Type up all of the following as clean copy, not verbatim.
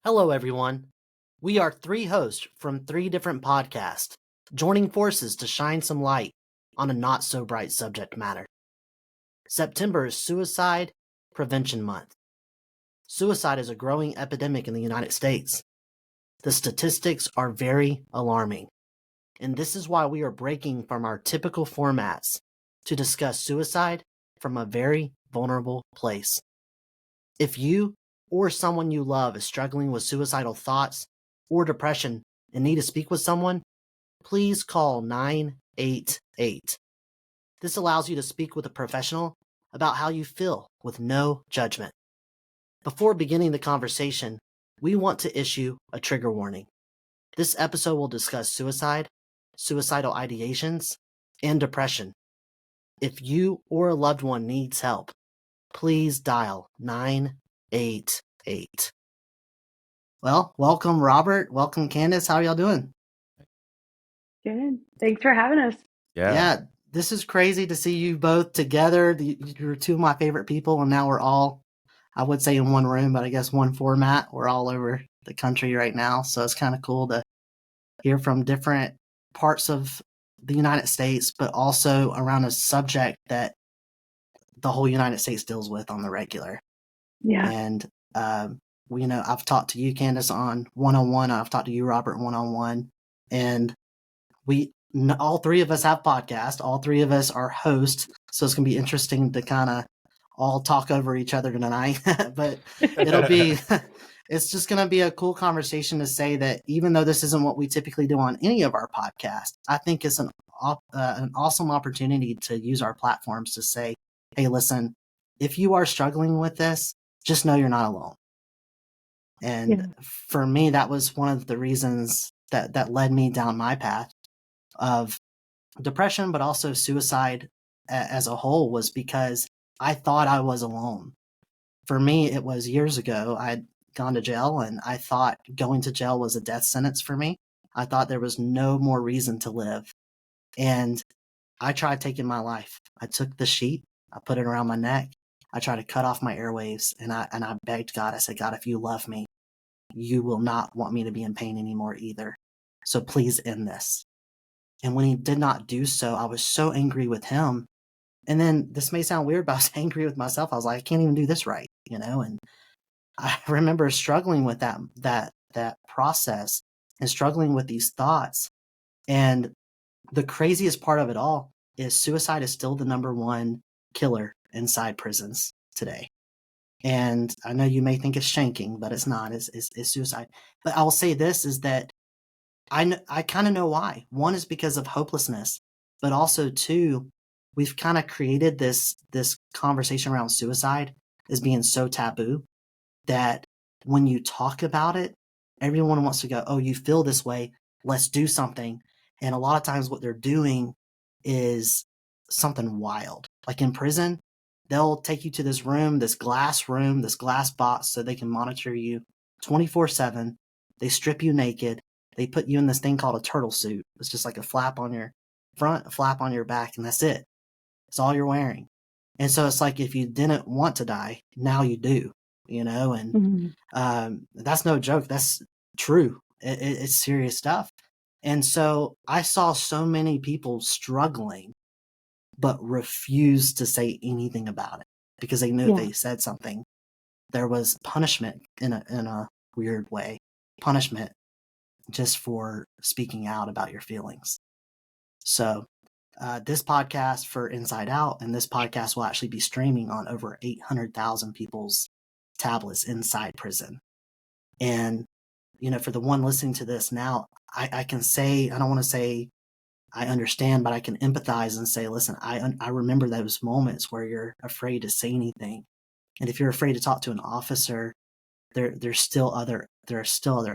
Hello, everyone. We are three hosts from three different podcasts, joining forces to shine some light on a not so bright subject matter. September is Suicide Prevention Month. Suicide is a growing epidemic in the United States. The statistics are very alarming, and this is why we are breaking from our typical formats to discuss suicide from a very vulnerable place. If you or someone you love is struggling with suicidal thoughts or depression and need to speak with someone, please call 988. This allows you to speak with a professional about how you feel with no judgment. Before beginning the conversation, we want to issue a trigger warning. This episode will discuss suicide, suicidal ideations, and depression. If you or a loved one needs help, please dial 988. Well, welcome, Robert. Welcome, Candice. How are y'all doing? Good. Thanks for having us. Yeah, this is crazy to see you both together. You're two of my favorite people, and now we're all, I would say in one room, but I guess one format. We're all over the country right now, so it's kind of cool to hear from different parts of the United States, but also around a subject that the whole United States deals with on the regular. Yeah. And I've talked to you, Candice, on one-on-one. I've talked to you, Robert, one-on-one, and all three of us have podcasts. All three of us are hosts, so it's gonna be interesting to kind of all talk over each other tonight. But it's just gonna be a cool conversation to say that even though this isn't what we typically do on any of our podcasts, I think it's an awesome opportunity to use our platforms to say, hey, listen, if you are struggling with this, just know you're not alone. And for me, that was one of the reasons that led me down my path of depression, but also suicide as a whole, was because I thought I was alone. For me, it was years ago. I'd gone to jail, and I thought going to jail was a death sentence for me. I thought there was no more reason to live. And I tried taking my life. I took the sheet, I put it around my neck, I tried to cut off my airwaves, and I begged God. I said, God, if you love me, you will not want me to be in pain anymore either. So please end this. And when he did not do so, I was so angry with him. And then this may sound weird, but I was angry with myself. I was like, I can't even do this right, And I remember struggling with that process and struggling with these thoughts. And the craziest part of it all is suicide is still the number one killer inside prisons today. And I know you may think it's shanking, but it's not. It's suicide. But I'll say this is that I kind of know why. One is because of hopelessness, but also two, we've kind of created this conversation around suicide as being so taboo that when you talk about it, everyone wants to go, oh, you feel this way, let's do something. And a lot of times what they're doing is something wild. Like in prison, they'll take you to this room, this glass box, so they can monitor you 24/7. They strip you naked. They put you in this thing called a turtle suit. It's just like a flap on your front, a flap on your back, and that's it. It's all you're wearing. And so it's like if you didn't want to die, now you do, and that's no joke. That's true. It's serious stuff. And so I saw so many people struggling, but refused to say anything about it because they knew if they said something, there was punishment in a weird way, punishment just for speaking out about your feelings. So this podcast for Inside Out, and this podcast will actually be streaming on over 800,000 people's tablets inside prison. And, for the one listening to this now, I can say, I don't want to say I understand, but I can empathize and say, listen, I remember those moments where you're afraid to say anything. And if you're afraid to talk to an officer, there are still other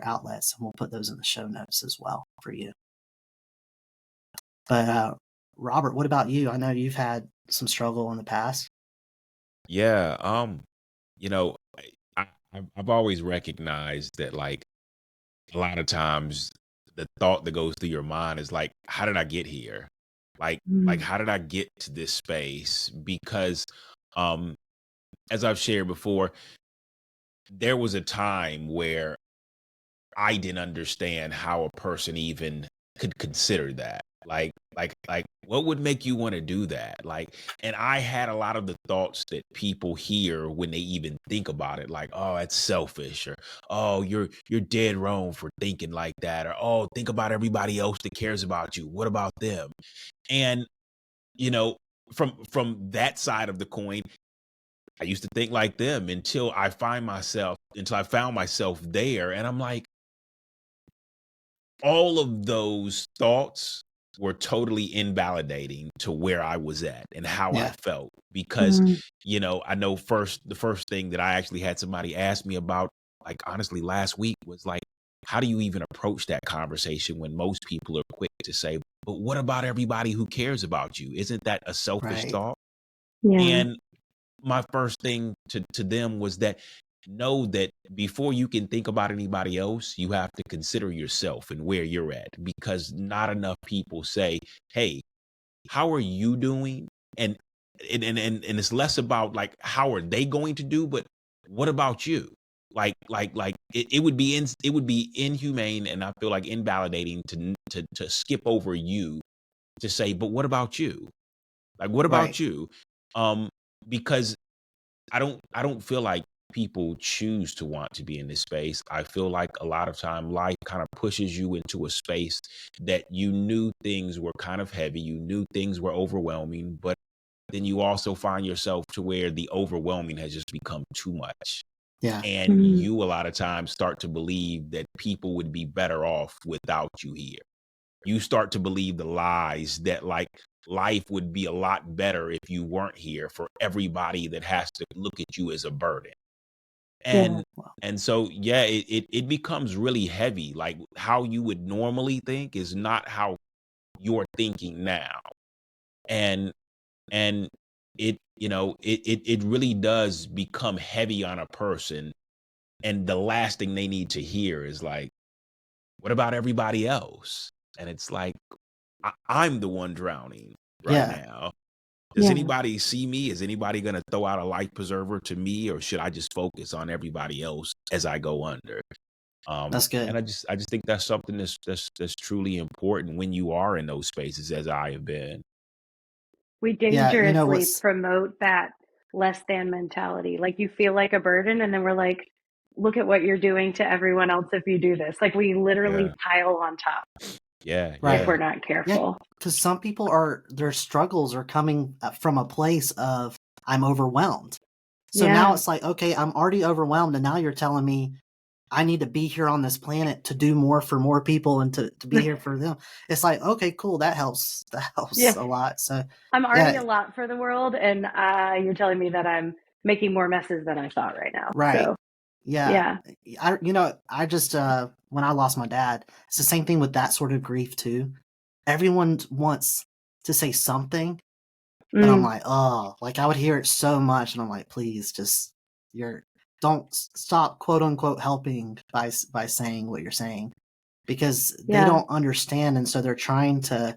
outlets, and we'll put those in the show notes as well for you. But Robert, what about you? I know you've had some struggle in the past. Yeah, I've always recognized that, like, a lot of times the thought that goes through your mind is like, how did I get here? Like, how did I get to this space? Because, as I've shared before, there was a time where I didn't understand how a person even could consider that. Like, what would make you want to do that? Like, and I had a lot of the thoughts that people hear when they even think about it, like, oh, that's selfish, or oh, you're dead wrong for thinking like that, or oh, think about everybody else that cares about you. What about them? And you know, from that side of the coin, I used to think like them until I found myself there, and I'm like, all of those thoughts were totally invalidating to where I was at and how I Yeah. felt. Because, I know the first thing that I actually had somebody ask me about, like honestly, last week was like, how do you even approach that conversation when most people are quick to say, but what about everybody who cares about you? Isn't that a selfish Right. thought? Yeah. And my first thing to them was that know that before you can think about anybody else, you have to consider yourself and where you're at, because not enough people say, hey, how are you doing? And it's less about like how are they going to do, but what about you? It would be inhumane, and I feel like invalidating to skip over you, to say, but what about you? Like, what Right. about you? Because I don't feel like people choose to want to be in this space. I feel like a lot of time life kind of pushes you into a space that you knew things were kind of heavy, you knew things were overwhelming, but then you also find yourself to where the overwhelming has just become too much. Yeah. And you a lot of times start to believe that people would be better off without you here. You start to believe the lies that like life would be a lot better if you weren't here, for everybody that has to look at you as a burden. Yeah. And so yeah, it becomes really heavy. Like how you would normally think is not how you're thinking now. And and it really does become heavy on a person. And the last thing they need to hear is like, what about everybody else? And it's like, I'm the one drowning right Yeah. now. Does Yeah. anybody see me? Is anybody going to throw out a life preserver to me, or should I just focus on everybody else as I go under? That's good. And I just think that's something that's truly important when you are in those spaces, as I have been. We Yeah. dangerously What's promote that less than mentality. Like you feel like a burden, and then we're like, look at what you're doing to everyone else if you do this. Like we literally Yeah, pile on top yeah, if right? yeah, we're not Yeah. careful. Because some people their struggles are coming from a place of, I'm overwhelmed. So now Yeah. it's like, okay, I'm already overwhelmed, and now you're telling me I need to be here on this planet to do more for more people and to be here for them. It's like, okay, cool, that helps. That helps Yeah. a lot. So I'm already yeah, a lot for the world, and you're telling me that I'm making more messes than I thought right now. right. So, Yeah. yeah. I just when I lost my dad, it's the same thing with that sort of grief too. Everyone wants to say something, but I'm Mm, like, oh, like I would hear it so much, and I'm like, please, just you're don't stop, quote unquote, helping by saying what you're saying, because they yeah. don't understand, and so they're trying to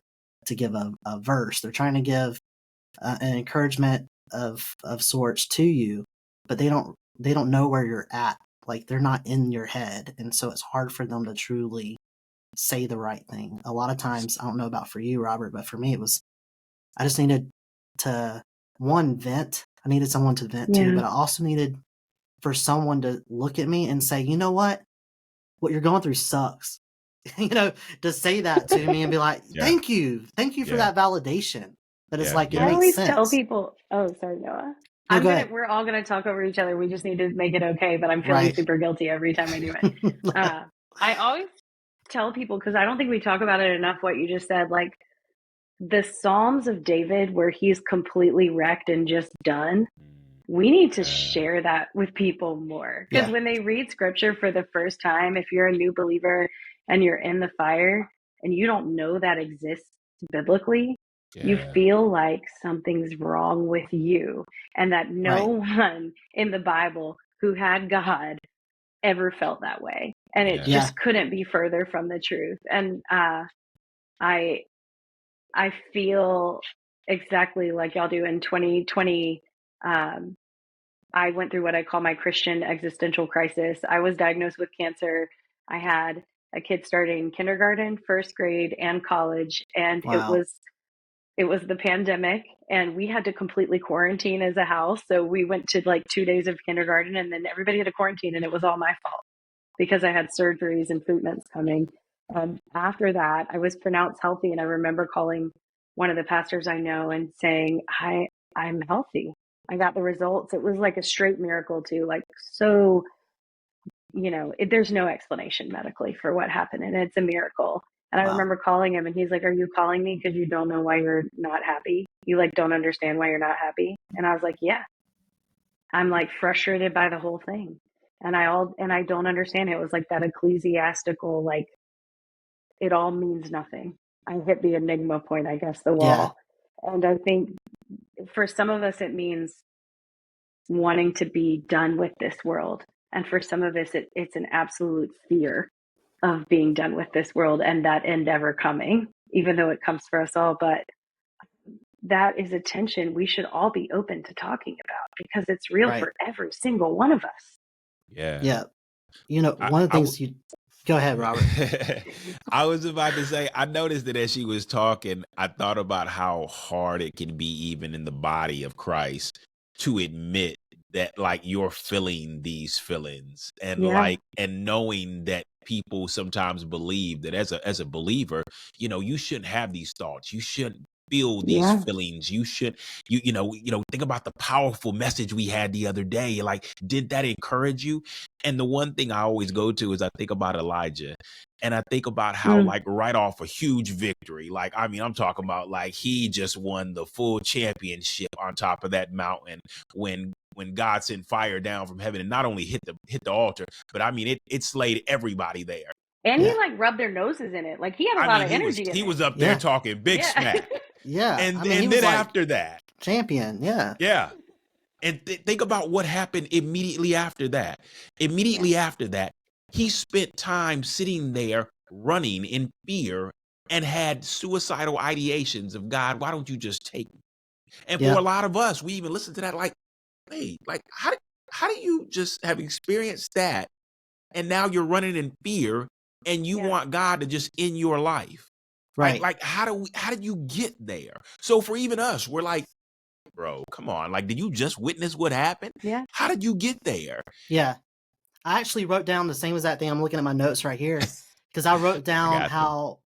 give a verse, they're trying to give an encouragement of sorts to you, but they don't know where you're at, like they're not in your head, and so it's hard for them to truly say the right thing. A lot of times, I don't know about for you, Robert, but for me, it was I just needed to, one, vent. I needed someone to vent to, Yeah. but I also needed for someone to look at me and say, you know what? What you're going through sucks. To say that to me and be like, yeah, thank you. Thank you for yeah, that validation. But it's yeah, like, it I yeah, makes always tell sense. people, oh, sorry, Noah. No, go ahead. We're all gonna talk over each other. We just need to make it okay, but I'm feeling Right. super guilty every time I do it. I always tell people, because I don't think we talk about it enough, what you just said, like the Psalms of David, where he's completely wrecked and just done. mm, We need to yeah, share that with people more. Because Yeah. when they read scripture for the first time, if you're a new believer and you're in the fire and you don't know that exists biblically, you yeah, feel like something's wrong with you, and that no Right. one in the Bible who had God ever felt that way. And it yeah, Yeah. just couldn't be further from the truth. And I I feel exactly like y'all do. In 2020. I went through what I call my Christian existential crisis. I was diagnosed with cancer I had a kid starting kindergarten, first grade, and college, and Wow. it was the pandemic, and we had to completely quarantine as a house. So we went to like 2 days of kindergarten, and then everybody had to quarantine, and it was all my fault because I had surgeries and treatments coming. And after that, I was pronounced healthy, and I remember calling one of the pastors I know and saying, I'm healthy. I got the results. It was like a straight miracle too. Like, so, there's no explanation medically for what happened, and it's a miracle. And I Wow. remember calling him, and he's like, "Are you calling me because you don't know why you're not happy? You like don't understand why you're not happy?" And I was like, "Yeah, I'm like frustrated by the whole thing, and I don't understand it." It was like that ecclesiastical, like it all means nothing. I hit the enigma point, I guess, the Yeah. wall. And I think for some of us, it means wanting to be done with this world. And for some of us, it's an absolute fear of being done with this world and that end ever coming, even though it comes for us all. But that is a tension we should all be open to talking about because it's real Right. for every single one of us. Yeah. Yeah. One of the I things go ahead, Robert. I was about to say, I noticed that as she was talking, I thought about how hard it can be even in the body of Christ to admit that like you're feeling these feelings and Yeah. and knowing that people sometimes believe that as a believer, you shouldn't have these thoughts. You shouldn't feel these Yeah. feelings. You should think about the powerful message we had the other day. Like, did that encourage you? And the one thing I always go to is I think about Elijah, and I think about how like right off a huge victory, like, I mean, I'm talking about like he just won the full championship on top of that mountain when God sent fire down from heaven and not only hit the altar, but I mean it slayed everybody there. And Yeah. he like rubbed their noses in it. Like he had a I lot mean, of energy in he it. was up there Yeah. talking big Yeah. smack. Yeah. And I mean, he was then like after that, champion. Yeah. yeah. And think about what happened immediately after that. Immediately after that, he spent time sitting there running in fear and had suicidal ideations of, God, why don't you just take me? And for Yeah. a lot of us, we even listen to that like, hey, like how do you just have experienced that and now you're running in fear and you want God to just end your life? Right. Like how did you get there? So for even us, we're like, bro, come on. Like, did you just witness what happened? Yeah. How did you get there? Yeah. I actually wrote down the same exact thing. I'm looking at my notes right here because I wrote down how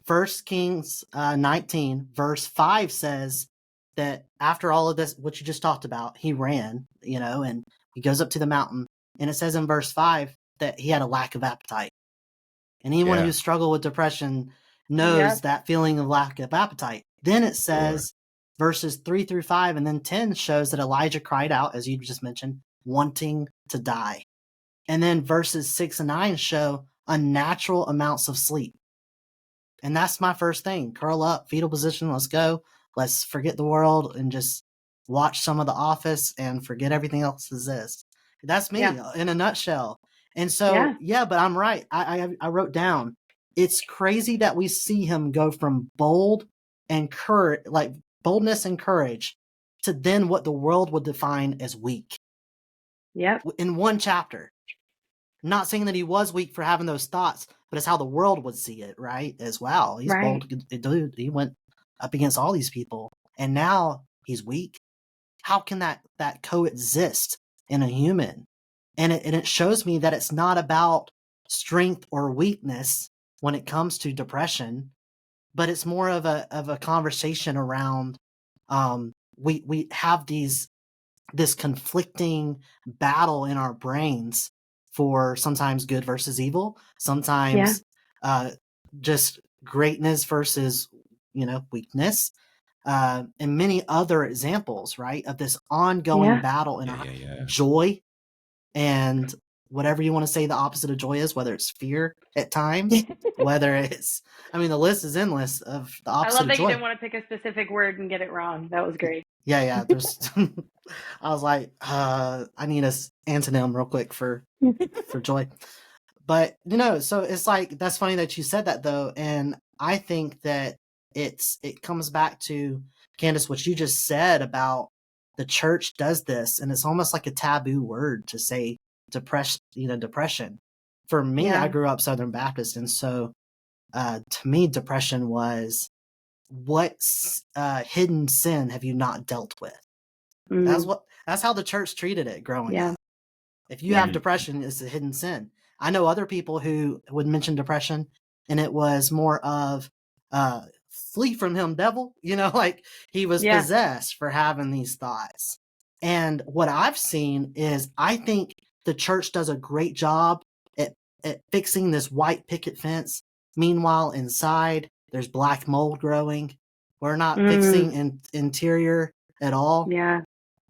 1 Kings 19 verse 5 says that after all of this, what you just talked about, he ran, and he goes up to the mountain. And it says in verse 5 that he had a lack of appetite. And anyone who struggled with depression knows that feeling of lack of appetite. Then it says verses 3-5 and then 10 shows that Elijah cried out, as you just mentioned, wanting to die. And then verses 6 and 9 show unnatural amounts of sleep. And that's my first thing. Curl up, fetal position, let's go. Let's forget the world and just watch some of The Office and forget everything else exists. That's me in a nutshell. And so, but I'm right. I wrote down, it's crazy that we see him go from bold and courage, like boldness and courage, to then what the world would define as weak. Yep. In one chapter. Not saying that he was weak for having those thoughts, but it's how the world would see it, right? As well. He's bold. Dude, he went up against all these people, and now he's weak. How can that coexist in a human? And it shows me that it's not about strength or weakness when it comes to depression, but it's more of a conversation around we have this conflicting battle in our brains for sometimes good versus evil, sometimes just greatness versus weakness, and many other examples, right, of this ongoing battle in our joy and whatever you want to say the opposite of joy is, whether it's fear at times, whether it's, I mean, the list is endless of the opposite I love that of joy. you didn't want to pick a specific word and get it wrong. That was great. Yeah. There's, I was like, I need a antonym real quick for joy. But so it's like, that's funny that you said that though, and I think that it comes back to, Candice, what you just said about the church does this, and it's almost like a taboo word to say depression. for me, Yeah. I grew up Southern Baptist, and so to me, depression was what hidden sin have you not dealt with? Mm, That's how the church treated it growing yeah. up. If you Yeah. have depression, it's a hidden sin. I know other people who would mention depression, and it was more of flee from him, devil. Like he was Yeah. possessed for having these thoughts. And what I've seen is I think the church does a great job at, at fixing this white picket fence. Meanwhile, inside, there's black mold growing. We're not fixing interior at all. Yeah.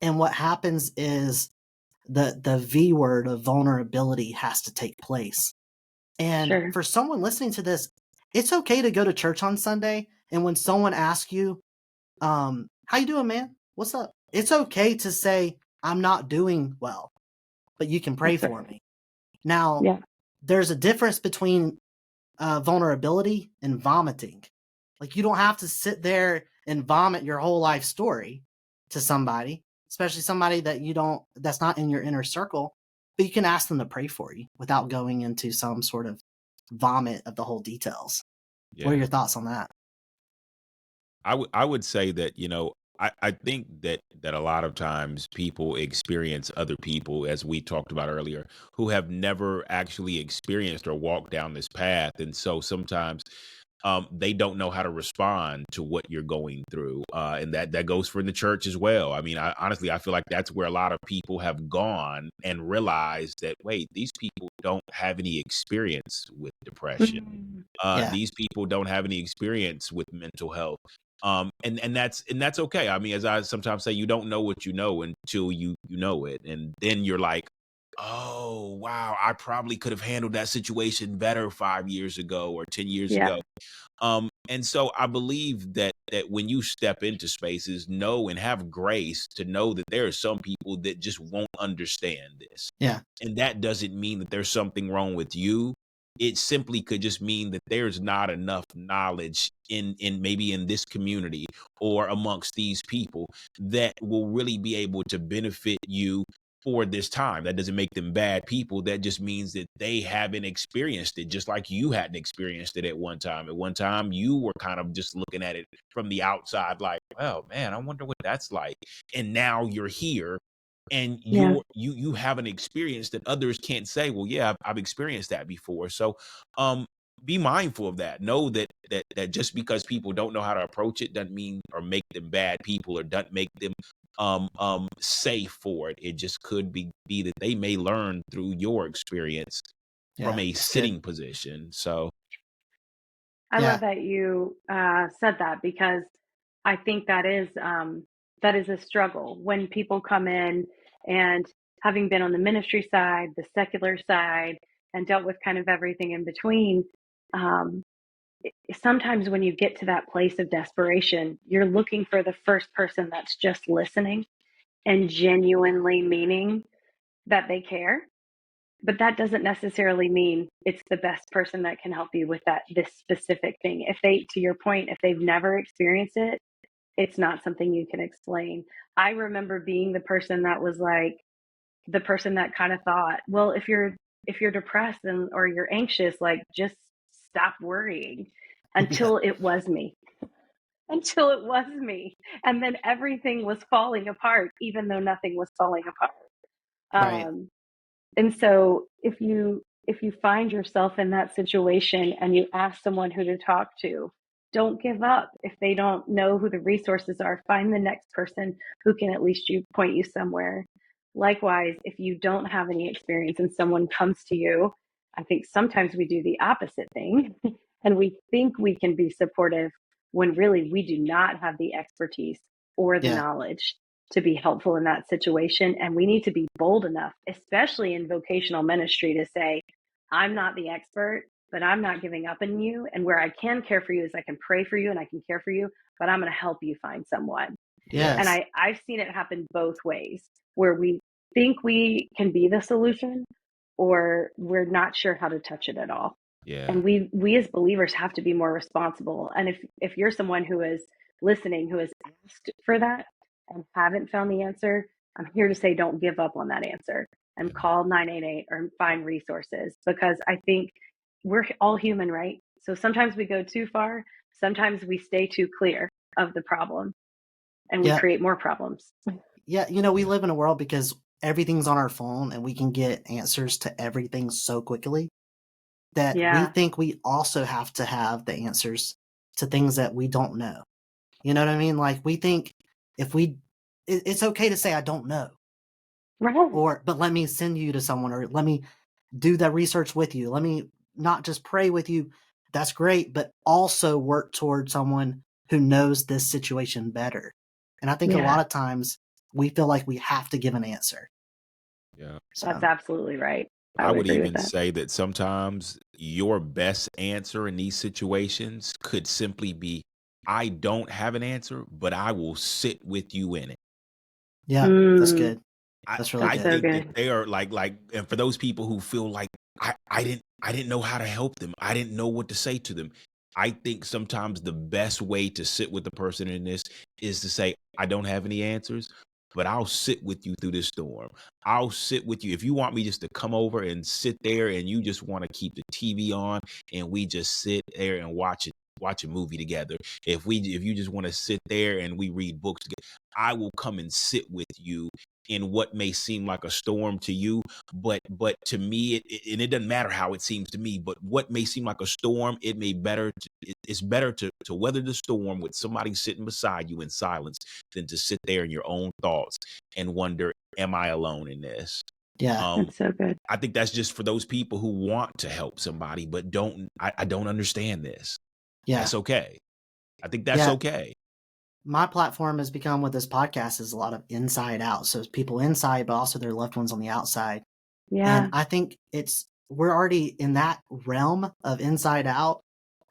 And what happens is the V word of vulnerability has to take place. And Sure. for someone listening to this, it's okay to go to church on Sunday. And when someone asks you, how you doing, man? What's up? It's okay to say, I'm not doing well, but you can pray That's for right. me. Now, Yeah. there's a difference between vulnerability and vomiting. Like you don't have to sit there and vomit your whole life story to somebody, especially somebody that's not in your inner circle, but you can ask them to pray for you without going into some sort of vomit of the whole details. What are Yeah. your thoughts on that? I would say that, I think that a lot of times people experience other people, as we talked about earlier, who have never actually experienced or walked down this path. And so sometimes they don't know how to respond to what you're going through. And that goes for the church as well. I mean, honestly, I feel like that's where a lot of people have gone and realized that, wait, these people don't have any experience with depression. Mm, Yeah, These people don't have any experience with mental health. And that's okay. I mean, as I sometimes say, you don't know what you know until you know it. And then you're like, oh, wow, I probably could have handled that situation better 5 years ago or 10 years yeah. ago. And so I believe that when you step into spaces, know and have grace to know that there are some people that just won't understand this. yeah, And that doesn't mean that there's something wrong with you. It simply could just mean that there's not enough knowledge in maybe in this community or amongst these people that will really be able to benefit you for this time. That doesn't make them bad people. That just means that they haven't experienced it, just like you hadn't experienced it at one time. At one time, you were kind of just looking at it from the outside, like, "Oh man, I wonder what that's like." And now you're here, and Yeah. you have an experience that others can't say, well, yeah, I've experienced that before. So be mindful of that. Know that just because people don't know how to approach it doesn't mean or make them bad people or doesn't make them safe for it. It just could be that they may learn through your experience from yeah. a That's good. sitting position. So I Yeah, love that you said that, because I think that is a struggle when people come in, and having been on the ministry side, the secular side, and dealt with kind of everything in between. Um, Sometimes when you get to that place of desperation, you're looking for the first person that's just listening and genuinely meaning that they care. But that doesn't necessarily mean it's the best person that can help you with this specific thing. If they, to your point, if they've never experienced it, it's not something you can explain. I remember being the person that was like, the person that kind of thought, well, if you're depressed or you're anxious, like, just stop worrying, yeah, until it was me. Until it was me. And then everything was falling apart, even though nothing was falling apart. right. Um, and so if you find yourself in that situation and you ask someone who to talk to, don't give up. If they don't know who the resources are, find the next person who can at least point you somewhere. Likewise, if you don't have any experience and someone comes to you, I think sometimes we do the opposite thing and we think we can be supportive when really we do not have the expertise or the Yeah, knowledge to be helpful in that situation. And we need to be bold enough, especially in vocational ministry, to say, I'm not the expert, but I'm not giving up on you. And where I can care for you is I can pray for you and I can care for you, but I'm going to help you find someone. yeah, And yes, I've seen it happen both ways, where we think we can be the solution or we're not sure how to touch it at all. yeah, And we as believers have to be more responsible. And if you're someone who is listening, who has asked for that and haven't found the answer, I'm here to say, don't give up on that answer. and call 988 or find resources, because I think we're all human, right? So sometimes we go too far, sometimes we stay too clear of the problem, and we Yeah. create more problems. Yeah, we live in a world because everything's on our phone and we can get answers to everything so quickly that we think we also have to have the answers to things that we don't know. You know what I mean? Like, we think it's okay to say, I don't know. Right. But let me send you to someone, or let me do that research with you. Let me not just pray with you. That's great, but also work toward someone who knows this situation better. And I think a lot of times we feel like we have to give an answer. Yeah. That's absolutely right. I would agree with even that. say that sometimes your best answer in these situations could simply be, I don't have an answer, but I will sit with you in it. Yeah, that's good. That's really I good. so think that good. they are like, and for those people who feel like I didn't know how to help them, I didn't know what to say to them. I think sometimes the best way to sit with the person in this is to say, I don't have any answers, but I'll sit with you through this storm. I'll sit with you. If you want me just to come over and sit there and you just want to keep the TV on and we just sit there and watch a movie together. If you just want to sit there and we read books together, I will come and sit with you in what may seem like a storm to you, but to me, and it doesn't matter how it seems to me, but what may seem like a storm, it's better to weather the storm with somebody sitting beside you in silence than to sit there in your own thoughts and wonder, am I alone in this? Yeah. That's so good. I think that's just for those people who want to help somebody, but I don't understand this. Yeah. That's okay. I think that's okay. My platform has become, with this podcast, is a lot of inside out. So it's people inside, but also their loved ones on the outside. And I think we're already in that realm of inside out.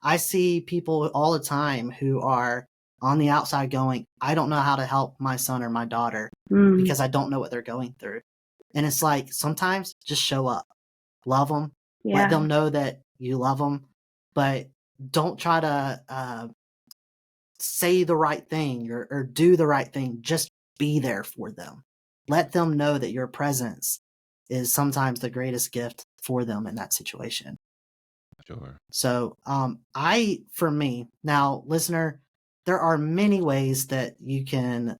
I see people all the time who are on the outside going, I don't know how to help my son or my daughter because I don't know what they're going through. And it's like, sometimes just show up, love them, let them know that you love them, but don't try to say the right thing or do the right thing. Just be there for them. Let them know that your presence is sometimes the greatest gift for them in that situation. Sure. So, for me, now, listener, there are many ways that you can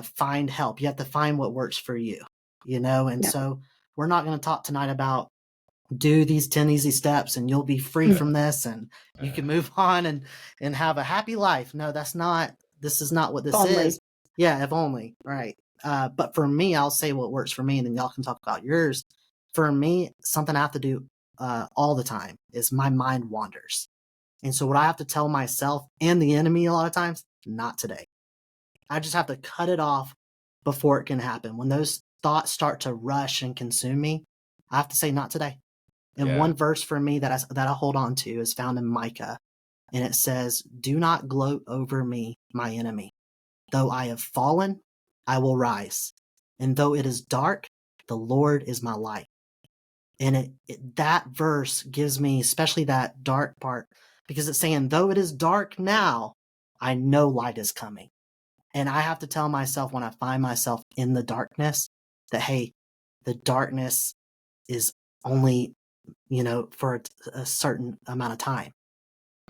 find help. You have to find what works for you, and so we're not going to talk tonight about do these 10 easy steps and you'll be free from this and you can move on and have a happy life. No, this is not what this is. Yeah, if only. Right. But for me, I'll say what works for me and then y'all can talk about yours. For me, something I have to do all the time is my mind wanders. And so what I have to tell myself and the enemy a lot of times, not today. I just have to cut it off before it can happen. When those thoughts start to rush and consume me, I have to say, not today. And one verse for me that I hold on to is found in Micah. And it says, do not gloat over me, my enemy. Though I have fallen, I will rise. And though it is dark, the Lord is my light. And that verse gives me, especially that dark part, because it's saying, though it is dark now, I know light is coming. And I have to tell myself when I find myself in the darkness that, hey, the darkness is only for a certain amount of time.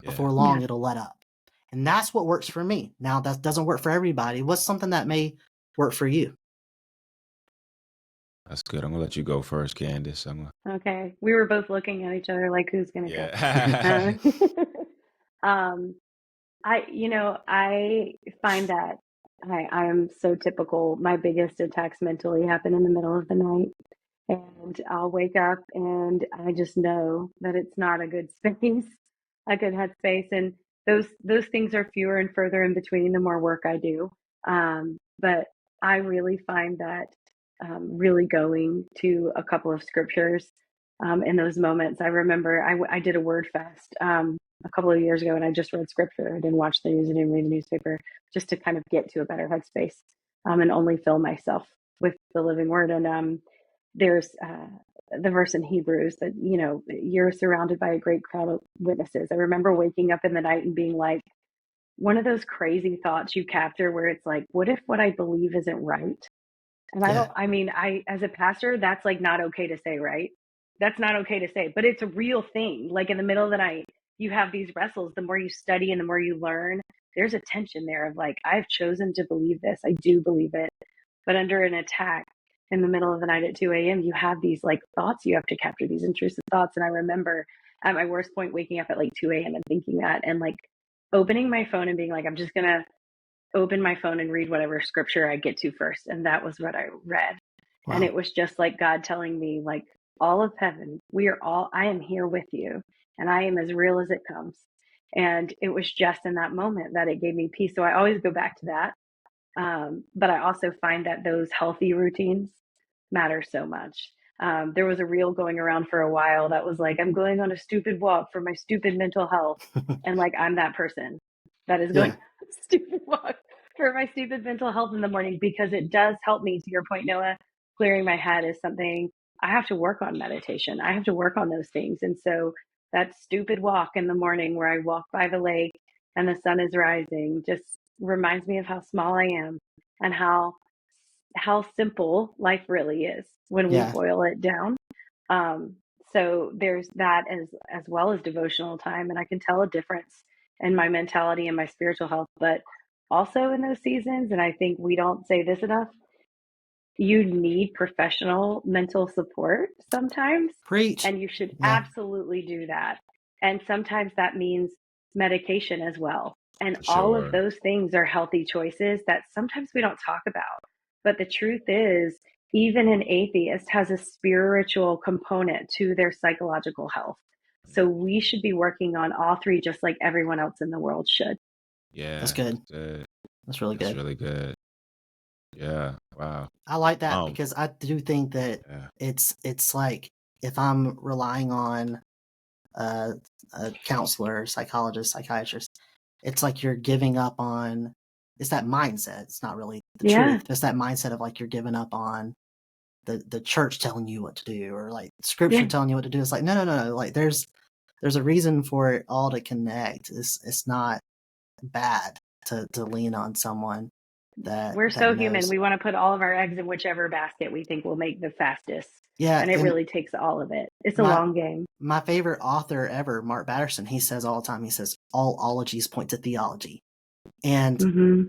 Before long, it'll let up. And that's what works for me. Now, that doesn't work for everybody. What's something that may work for you? That's good. I'm gonna let you go first, Candice. Okay. We were both looking at each other like, who's gonna go? I find that I am so typical. My biggest attacks mentally happen in the middle of the night. And I'll wake up and I just know that it's not a good space, a good headspace. And those things are fewer and further in between the more work I do. But I really find that really going to a couple of scriptures in those moments. I remember I did a word fast a couple of years ago, and I just read scripture. I didn't watch the news, I didn't read the newspaper, just to kind of get to a better headspace and only fill myself with the living word. And there's the verse in Hebrews that, you're surrounded by a great crowd of witnesses. I remember waking up in the night and being like, one of those crazy thoughts you capture where it's like, what if what I believe isn't right? And as a pastor, that's like not okay to say, right? That's not okay to say, but it's a real thing. Like in the middle of the night, you have these wrestles. The more you study and the more you learn, there's a tension there of like, I've chosen to believe this. I do believe it. But under an attack in the middle of the night at 2 a.m., you have these like thoughts you have to capture, these intrusive thoughts. And I remember at my worst point, waking up at like 2 a.m. and thinking that, and like opening my phone and being like, I'm just going to open my phone and read whatever scripture I get to first. And that was what I read. Wow. And it was just like God telling me, like, all of heaven, I am here with you, and I am as real as it comes. And it was just in that moment that it gave me peace. So I always go back to that. But I also find that those healthy routines matter so much. There was a reel going around for a while that was like, I'm going on a stupid walk for my stupid mental health. And like, I'm that person that is going on a stupid walk for my stupid mental health in the morning, because it does help me. To your point, Noah, clearing my head is something I have to work on. Meditation, I have to work on those things. And so that stupid walk in the morning where I walk by the lake and the sun is rising just reminds me of how small I am and how simple life really is when we boil it down. So there's that as well as devotional time. And I can tell a difference in my mentality and my spiritual health, but also in those seasons, and I think we don't say this enough, you need professional mental support sometimes. Preach. And you should absolutely do that. And sometimes that means medication as well. And all of those things are healthy choices that sometimes we don't talk about. But the truth is, even an atheist has a spiritual component to their psychological health. So we should be working on all three, just like everyone else in the world should. Yeah. That's good. That's really good. That's really good. Yeah. Wow. I like that because I do think that it's like, if I'm relying on a counselor, psychologist, psychiatrist, it's like you're giving up on, it's that mindset. It's not really the truth. It's that mindset of like, you're giving up on the church telling you what to do, or like scripture telling you what to do. It's like, no. Like there's a reason for it all to connect. It's not bad to lean on someone that we're so knows. human. We want to put all of our eggs in whichever basket we think will make the fastest. Yeah. And it really takes all of it. It's a long game. My favorite author ever, Mark Batterson, he says all the time, he says, all ologies point to theology. And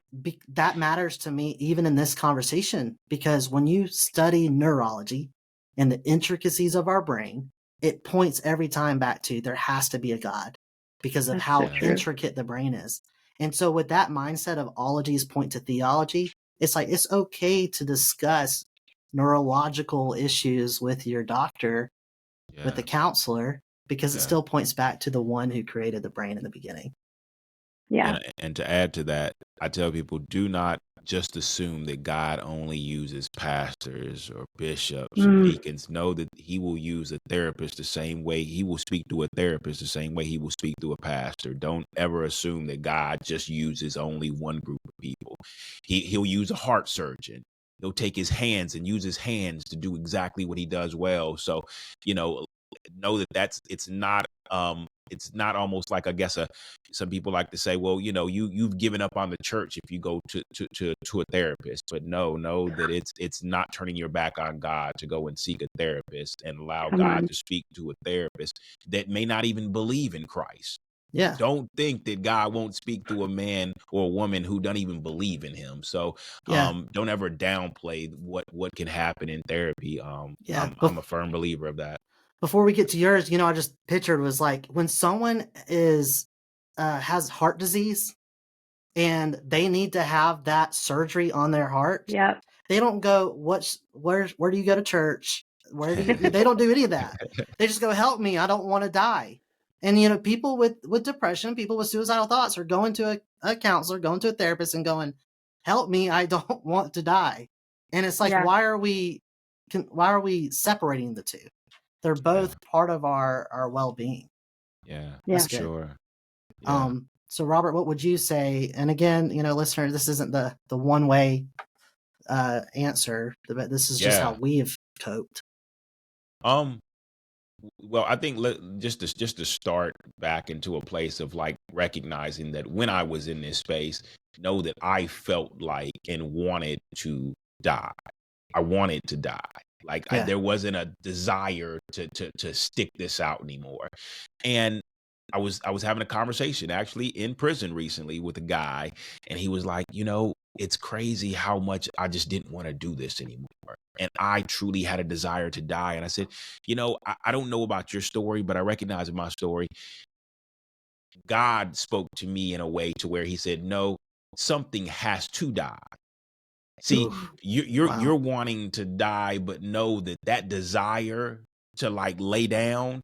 that matters to me even in this conversation, because when you study neurology and the intricacies of our brain, it points every time back to there has to be a God because of how intricate the brain is. And so with that mindset of ologies point to theology, it's like, it's okay to discuss neurological issues with your doctor, with the counselor, because it still points back to the one who created the brain in the beginning. Yeah. And to add to that, I tell people, do not just assume that God only uses pastors or bishops or deacons. Know that he will use a therapist the same way he will speak to a therapist, the same way he will speak to a pastor. Don't ever assume that God just uses only one group of people. He'll use a heart surgeon. He'll take his hands and use his hands to do exactly what he does well. So, know that it's not almost like, I guess, some people like to say, well, you've given up on the church if you go to a therapist. But know that it's not turning your back on God to go and seek a therapist and allow God to speak to a therapist that may not even believe in Christ. Yeah. Don't think that God won't speak to a man or a woman who don't even believe in him. So don't ever downplay what can happen in therapy. I'm a firm believer of that. Before we get to yours, I just pictured was like when someone has heart disease and they need to have that surgery on their heart. Yeah. They don't go, where do you go to church? They don't do any of that. They just go, help me. I don't want to die. And, people with depression, people with suicidal thoughts are going to a counselor, going to a therapist and going, help me. I don't want to die. And it's like, why are we separating the two? They're both part of our well-being. Yeah, that's sure. Yeah. So Robert, what would you say? And again, listener, this isn't the one-way answer, but this is just how we've coped. Well, I think just to start back into a place of like recognizing that when I was in this space, know that I felt like and wanted to die. I wanted to die. Like Yeah. there wasn't a desire to stick this out anymore. And I was having a conversation actually in prison recently with a guy, and he was like, it's crazy how much I just didn't want to do this anymore. And I truly had a desire to die. And I said, I don't know about your story, but I recognize in my story, God spoke to me in a way to where he said, no, something has to die. See, Oof. you're wanting to die, but know that desire to like lay down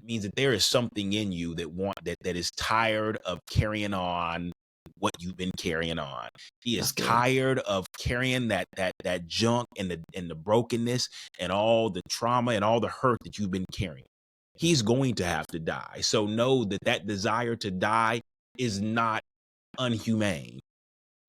means that there is something in you that is tired of carrying on what you've been carrying on. He is tired of carrying that junk and the brokenness and all the trauma and all the hurt that you've been carrying. He's going to have to die. So know that desire to die is not unhumane.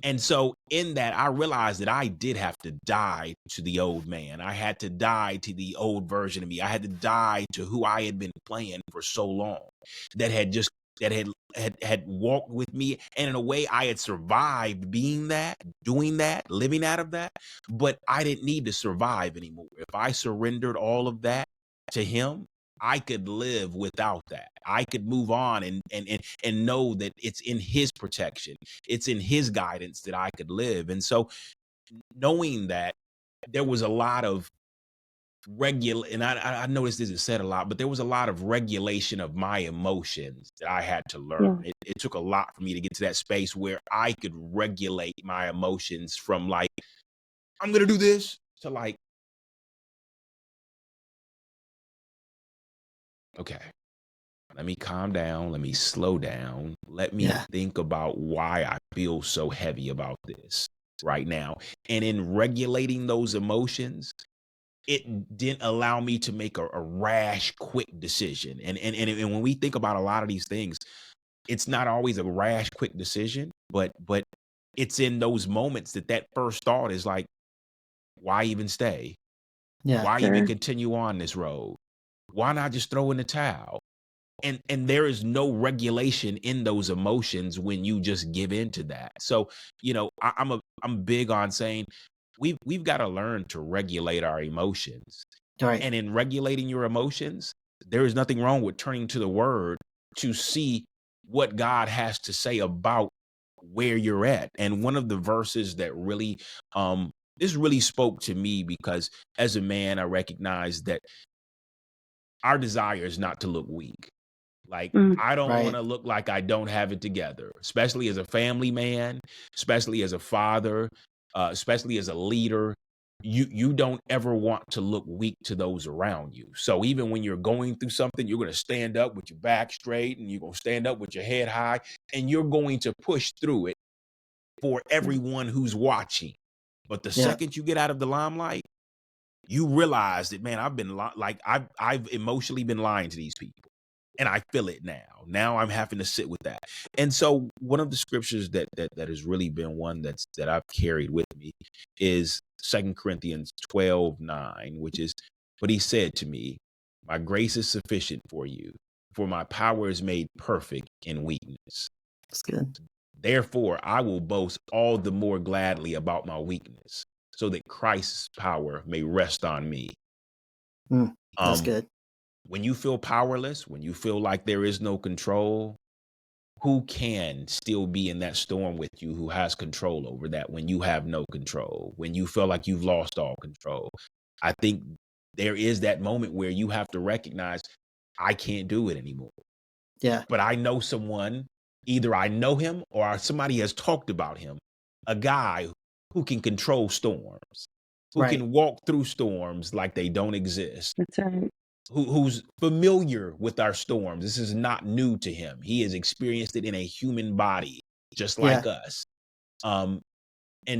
And so in that, I realized that I did have to die to the old man. I had to die to the old version of me. I had to die to who I had been playing for so long, that had walked with me. And in a way, I had survived being that, doing that, living out of that. But I didn't need to survive anymore. If I surrendered all of that to him, I could live without that. I could move on and know that it's in his protection. It's in his guidance that I could live. And so knowing that, there was a lot of and I noticed this is said a lot, but there was a lot of regulation of my emotions that I had to learn. It took a lot for me to get to that space where I could regulate my emotions from like, I'm going to do this, to like, okay, let me calm down. Let me slow down. Let me think about why I feel so heavy about this right now. And in regulating those emotions, it didn't allow me to make a rash, quick decision. And when we think about a lot of these things, it's not always a rash, quick decision, but it's in those moments that first thought is like, why even stay? Yeah. Why even continue on this road? Why not just throw in the towel? And there is no regulation in those emotions when you just give into that. So, I'm big on saying we've got to learn to regulate our emotions. Right. And in regulating your emotions, there is nothing wrong with turning to the word to see what God has to say about where you're at. And one of the verses that really this really spoke to me, because as a man, I recognize that our desire is not to look weak. Like, I don't want to look like I don't have it together, especially as a family man, especially as a father, especially as a leader. You don't ever want to look weak to those around you. So even when you're going through something, you're going to stand up with your back straight, and you're going to stand up with your head high, and you're going to push through it for everyone who's watching. But the second you get out of the limelight, you realize that, man, I've emotionally been lying to these people. And I feel it now. Now I'm having to sit with that. And so one of the scriptures that has really been one that I've carried with me is 2 Corinthians 12:9, which is, but he said to me, my grace is sufficient for you, for my power is made perfect in weakness. That's good. Therefore, I will boast all the more gladly about my weakness, so that Christ's power may rest on me. That's good. When you feel powerless, when you feel like there is no control, who can still be in that storm with you, who has control over that when you have no control, when you feel like you've lost all control? I think there is that moment where you have to recognize, I can't do it anymore. Yeah. But I know someone, either I know him or somebody has talked about him, a guy who can control storms, who can walk through storms like they don't exist. That's right. Who's familiar with our storms. This is not new to him. He has experienced it in a human body, just like us. And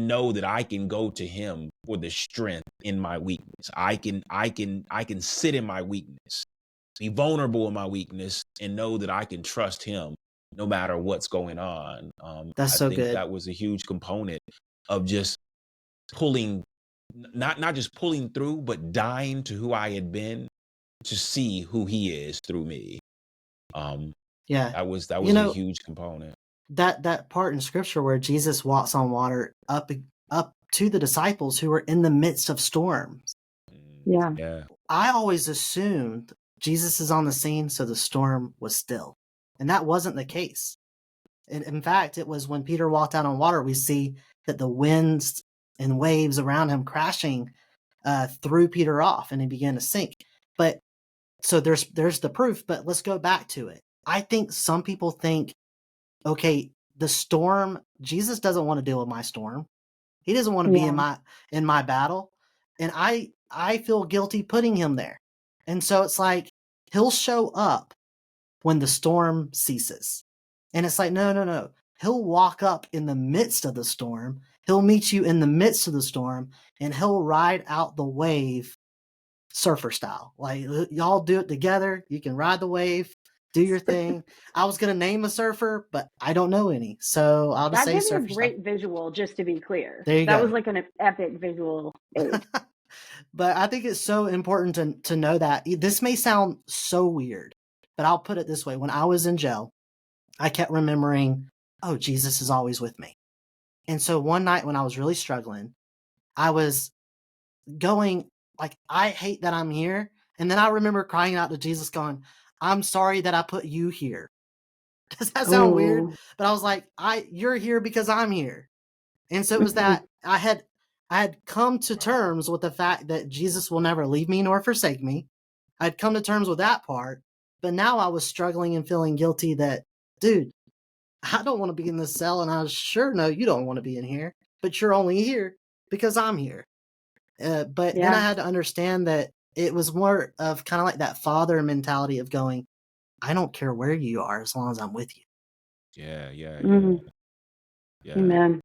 know that I can go to him for the strength in my weakness. I can sit in my weakness, be vulnerable in my weakness, and know that I can trust him no matter what's going on. That's I so think good. that was a huge component of just pulling, not just pulling through, but dying to who I had been, to see who he is through me. That was a huge component. That part in scripture where Jesus walks on water up to the disciples who were in the midst of storms. Yeah. I always assumed Jesus is on the scene, so the storm was still. And that wasn't the case. In fact, it was when Peter walked out on water, we see that the winds and waves around him crashing threw Peter off, and he began to sink. But so there's the proof, but let's go back to it. I think some people think, okay, the storm, Jesus doesn't want to deal with my storm. He doesn't want to be in my battle. And I feel guilty putting him there. And so it's like, he'll show up when the storm ceases. And it's like, no. He'll walk up in the midst of the storm. He'll meet you in the midst of the storm, and he'll ride out the wave surfer style. Like, y'all do it together. You can ride the wave, do your thing. I was going to name a surfer, but I don't know any. So I'll just say surfer. That gives a great visual, just to be clear. There you go. That was like an epic visual aid. But I think it's so important to know that. This may sound so weird, but I'll put it this way. When I was in jail, I kept remembering, oh, Jesus is always with me. And so one night when I was really struggling, I was going like, I hate that I'm here. And then I remember crying out to Jesus going, I'm sorry that I put you here. Does that sound weird? But I was like, you're here because I'm here. And so it was that I had come to terms with the fact that Jesus will never leave me nor forsake me. I'd come to terms with that part. But now I was struggling and feeling guilty that, dude, I don't want to be in this cell, and I sure know you don't want to be in here, but you're only here because I'm here. But then I had to understand that it was more of kind of like that father mentality of going, I don't care where you are as long as I'm with you. Yeah. Amen.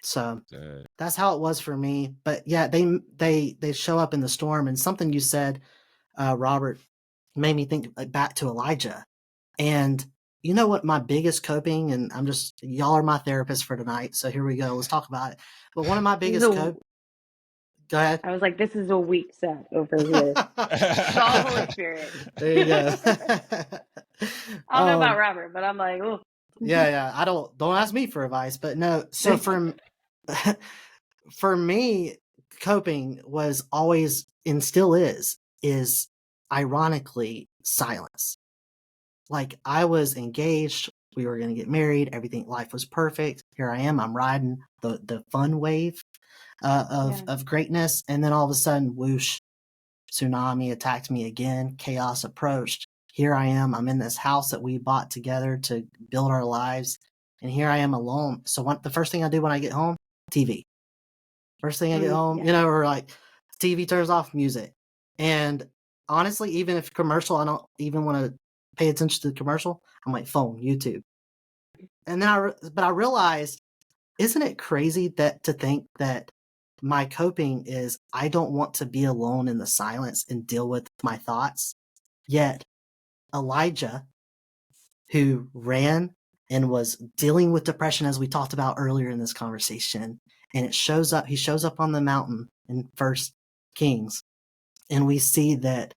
So that's how it was for me. But yeah, they show up in the storm, and something you said, Robert, made me think back to Elijah. And you know what my biggest coping, and y'all are my therapist for tonight, so here we go. Let's talk about it. But one of my biggest go ahead. I was like, this is a weak set over here. It's all Holy Spirit. There you go. I don't know about Robert, but I'm like, oh. Yeah. I don't ask me for advice, but no. So for me, coping was always, and still is ironically silence. Like, I was engaged, we were going to get married, everything, life was perfect. Here I am, I'm riding the fun wave of greatness. And then all of a sudden, whoosh, tsunami attacked me again. Chaos approached. Here I am. I'm in this house that we bought together to build our lives. And here I am alone. So the first thing I do when I get home, TV. First thing I get home, or like TV turns off, music. And honestly, even if commercial, I don't even want to pay attention to the commercial. I'm like, phone, YouTube. And then I realized, isn't it crazy to think that my coping is I don't want to be alone in the silence and deal with my thoughts. Yet Elijah, who ran and was dealing with depression, as we talked about earlier in this conversation, and he shows up on the mountain in 1 Kings, and we see that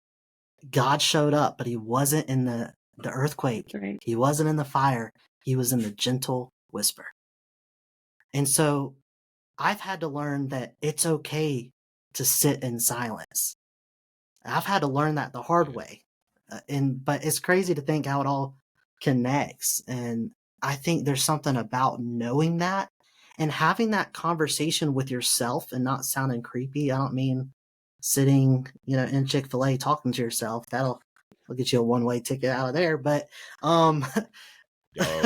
God showed up, but he wasn't in the earthquake. Right. He wasn't in the fire. He was in the gentle whisper. And so I've had to learn that it's okay to sit in silence. I've had to learn that the hard way. But it's crazy to think how it all connects. And I think there's something about knowing that and having that conversation with yourself and not sounding creepy. I don't mean sitting, in Chick-fil-A talking to yourself. That'll get you a one-way ticket out of there. But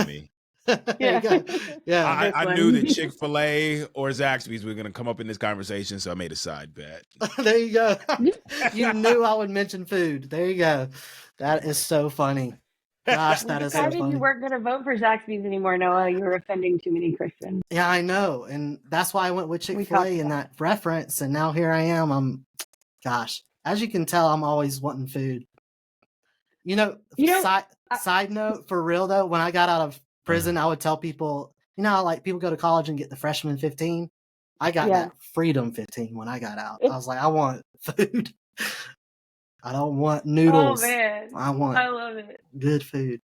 me. There you go. Yeah, I knew that Chick-fil-A or Zaxby's were going to come up in this conversation, so I made a side bet. There you go. You knew I would mention food. There you go. That is so funny. Gosh, that is so funny. You weren't going to vote for Zaxby's anymore, Noah. You were offending too many Christians. Yeah, I know. And that's why I went with Chick-fil-A in that reference. And now here I am. Gosh, as you can tell, I'm always wanting food. Side note, for real though, when I got out of prison, I would tell people, like people go to college and get the freshman 15. I got that freedom 15 when I got out. I was like, I want food. I don't want noodles. Oh man, I love it. Good food.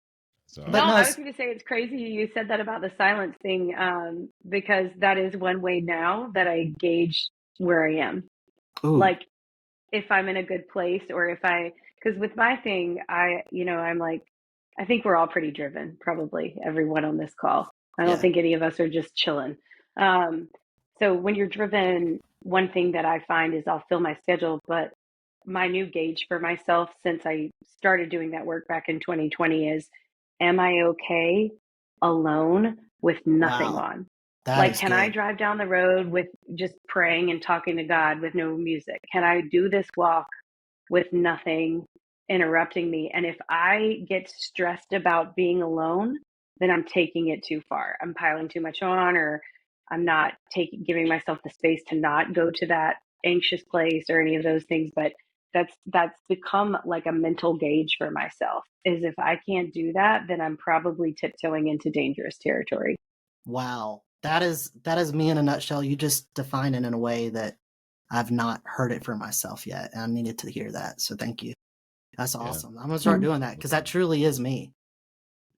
So But no, I was going to say it's crazy you said that about the silence thing, because that is one way now that I gauge where I am. ooh, Like if I'm in a good place, or because with my thing, I'm like, I think we're all pretty driven, probably everyone on this call. I don't yeah, think any of us are just chilling. So when you're driven, one thing that I find is I'll fill my schedule, but my new gauge for myself since I started doing that work back in 2020 is, am I okay alone with nothing wow, on? that Like, is can I good. drive down the road with just praying and talking to God with no music? Can I do this walk with nothing interrupting me? And if I get stressed about being alone, then I'm taking it too far. I'm piling too much on, or I'm not giving myself the space to not go to that anxious place or any of those things. But that's become like a mental gauge for myself, is if I can't do that, then I'm probably tiptoeing into dangerous territory. Wow, that is me in a nutshell. You just defined it in a way that I've not heard it for myself yet, and I needed to hear that. So thank you. That's yeah. awesome. I'm gonna start doing that because that truly is me.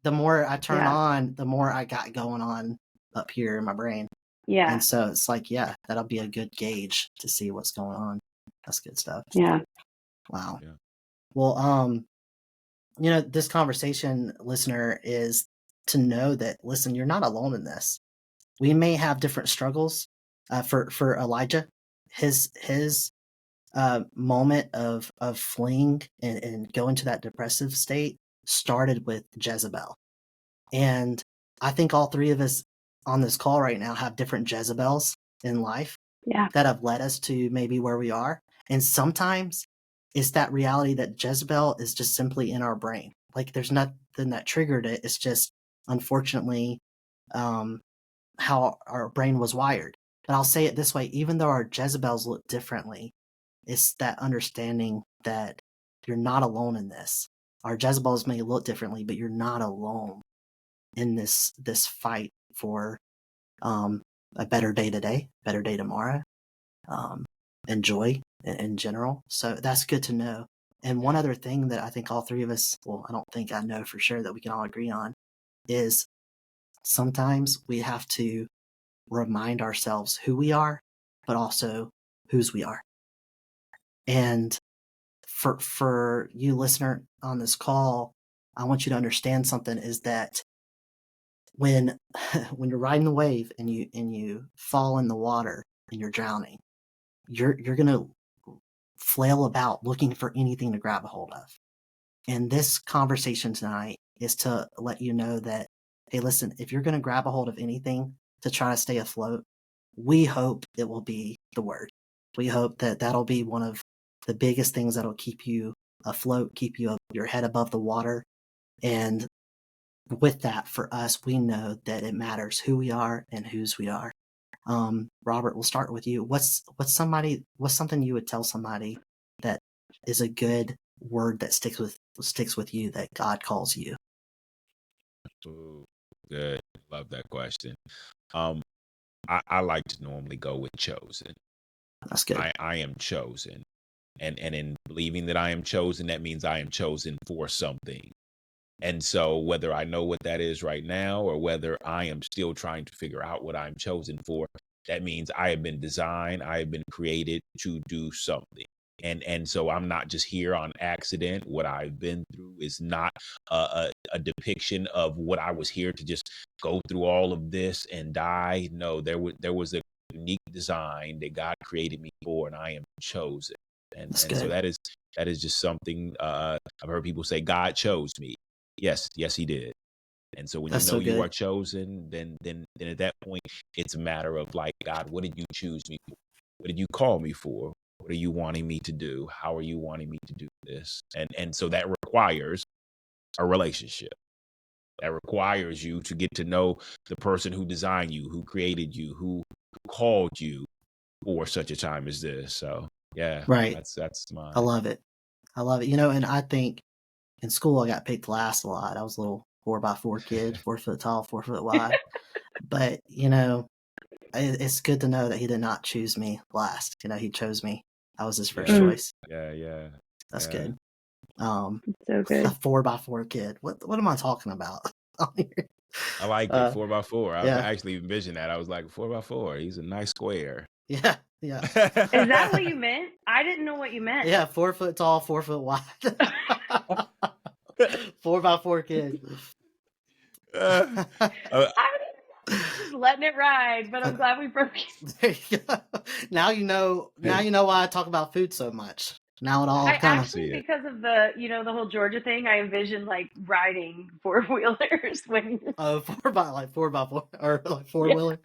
The more I turn Yeah. on, the more I got going on up here in my brain. Yeah. And so it's like, yeah, that'll be a good gauge to see what's going on. That's good stuff. Yeah. Wow. Yeah. Well, this conversation, listener, is to know that, listen, you're not alone in this. We may have different struggles. For Elijah, his moment of fleeing and going to that depressive state started with Jezebel. And I think all three of us on this call right now have different Jezebels in life Yeah. that have led us to maybe where we are. And sometimes it's that reality that Jezebel is just simply in our brain. Like there's nothing that triggered it. It's just, unfortunately, how our brain was wired. But I'll say it this way, even though our Jezebels look differently, it's that understanding that you're not alone in this. Our Jezebels may look differently, but you're not alone in this fight for a better day today, better day tomorrow, and joy in general. So that's good to know. And one other thing that I think all three of us, well, I don't think, I know for sure that we can all agree on, is sometimes we have to remind ourselves who we are, but also whose we are. And for you listener on this call, I want you to understand something, is that when when you're riding the wave and you fall in the water and you're drowning, you're gonna flail about looking for anything to grab a hold of. And this conversation tonight is to let you know that, hey, listen, if you're gonna grab a hold of anything to try to stay afloat, we hope it will be the word. We hope that that'll be one of the biggest things that'll keep you afloat, keep you your head above the water. And with that, for us, we know that it matters who we are and whose we are. Robert, we'll start with you. What's something you would tell somebody that is a good word that sticks with you, that God calls you? Ooh, good. Love that question. Um, I like to normally go with chosen. That's good. I am chosen. And in believing that I am chosen, that means I am chosen for something. And so whether I know what that is right now, or whether I am still trying to figure out what I'm chosen for, that means I have been designed, I have been created to do something. And so I'm not just here on accident. What I've been through is not a depiction of what I was here to just go through all of this and die. No, there was a unique design that God created me for, and I am chosen. That's And so good. that is just something I've heard people say, God chose me. Yes, he did. And so when you That's know so you are good. chosen, then at that point, it's a matter of like, God, what did you choose me for? What did you call me for? What are you wanting me to do? How are you wanting me to do this? And so that requires a relationship. That requires you to get to know the person who designed you, who created you, who called you for such a time as this. So yeah, Right. that's I mine. love it. I love it. And I think in school I got picked last a lot. I was a little 4x4 kid, 4 foot tall, 4 foot wide. But it's good to know that he did not choose me last. He chose me. I was his first Yeah, Mm. choice. yeah, yeah, That's yeah. good. So A good. 4x4 kid. What am I talking about? I like it. 4x4. I Yeah. actually envisioned that. I was like, 4x4. He's a nice square. Yeah. Is that what you meant? I didn't know what you meant. Yeah, 4 foot tall, 4 foot wide. 4x4 kid. Uh, Just letting it ride, but I'm glad we broke it. There you go. Now you know why I talk about food so much. Now it all I kind of actually, because of the the whole Georgia thing, I envisioned like riding four-wheelers when 4x4 or like 4-wheeler.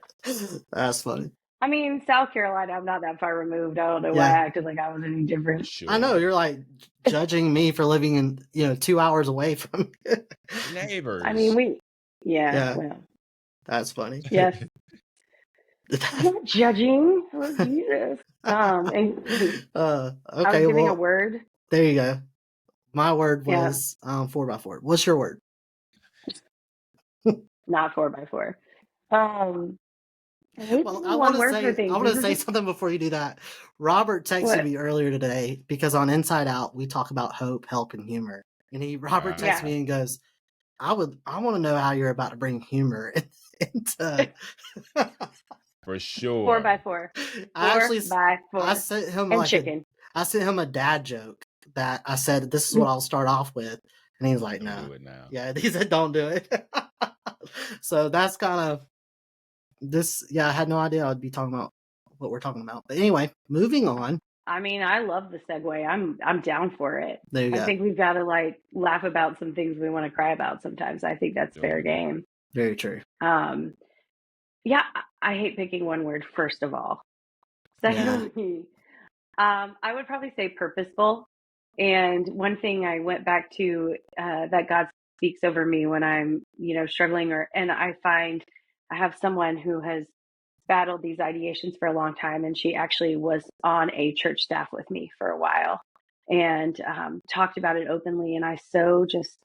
That's funny. I mean, South Carolina, I'm not that far removed. I don't know why Yeah. I acted like I was any different. sure. I know you're like judging me for living in 2 hours away from Neighbors. I mean, Yeah. well, That's funny. yes. I'm not judging. Oh, Jesus. And I was Okay, giving a well, word. there you go. My word Yeah. was 4x4. What's your word? Not 4x4. I hate Well, using I one want word for to things. say something before you do that. Robert texted What? me earlier today because on Inside Out we talk about hope, help, and humor. And Robert texted Yeah. me and goes, I want to know how you're about to bring humor into For sure. 4x4. I actually 4x4. I sent him And like chicken. I sent him a dad joke that I said this is what I'll start off with, and he was like, Don't "No, do it now. yeah," he said, "Don't do it." So that's kind of this. Yeah, I had no idea I'd be talking about what we're talking about. But anyway, moving on. I mean, I love the segue. I'm down for it. There you go. I think we've got to like laugh about some things we want to cry about sometimes. I think that's fair game. Very true. Yeah, I hate picking one word, first of all. Yeah. Secondly, I would probably say purposeful. And one thing I went back to that God speaks over me when I'm, struggling, and I find I have someone who has battled these ideations for a long time, and she actually was on a church staff with me for a while and talked about it openly. And I so just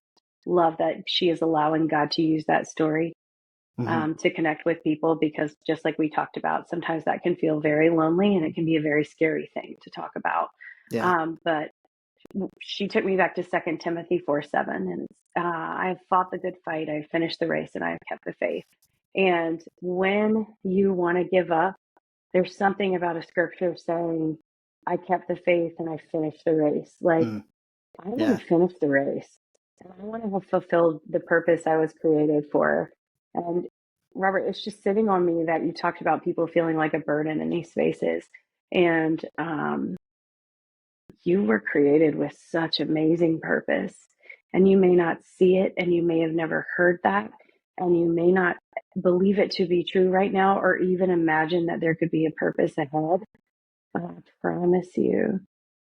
love that she is allowing God to use that story to connect with people, because just like we talked about, sometimes that can feel very lonely and it can be a very scary thing to talk about. Yeah. But she took me back to 2 Timothy 4:7, and I have fought the good fight, I have finished the race, and I have kept the faith. And when you want to give up, there's something about a scripture saying, I kept the faith and I finished the race. Like, I want to finish the race, and I want to have fulfilled the purpose I was created for. And Robert, it's just sitting on me that you talked about people feeling like a burden in these spaces. And you were created with such amazing purpose, and you may not see it, and you may have never heard that, and you may not believe it to be true right now, or even imagine that there could be a purpose ahead. But I promise you,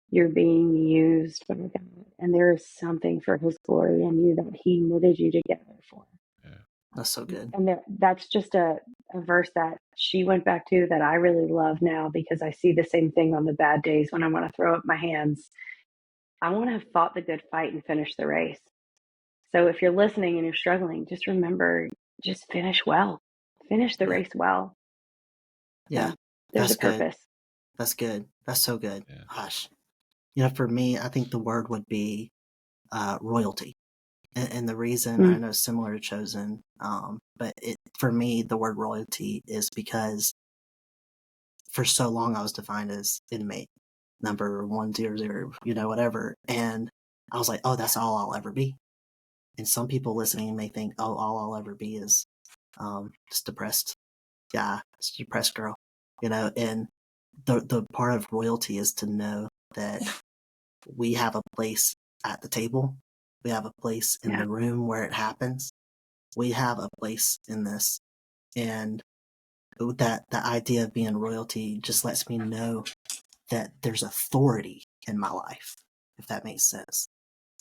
you're being used by God, and there is something for His glory in you that He knitted you together for. That's so good. And that's just a verse that she went back to that I really love now, because I see the same thing on the bad days when I want to throw up my hands. I want to have fought the good fight and finished the race. So if you're listening and you're struggling, just remember, just finish well. Finish the race well. Yeah. There's That's a purpose. Good. That's good. That's so good. Yeah. Gosh. For me, I think the word would be royalty. And the reason I know similar to Chosen, but for me, the word royalty is because for so long I was defined as inmate, number 100, whatever. And I was like, oh, that's all I'll ever be. And some people listening may think, oh, all I'll ever be is just depressed guy, just depressed girl, and the part of royalty is to know that we have a place at the table. We have a place in the room where it happens. We have a place in this. And that the idea of being royalty just lets me know that there's authority in my life, if that makes sense.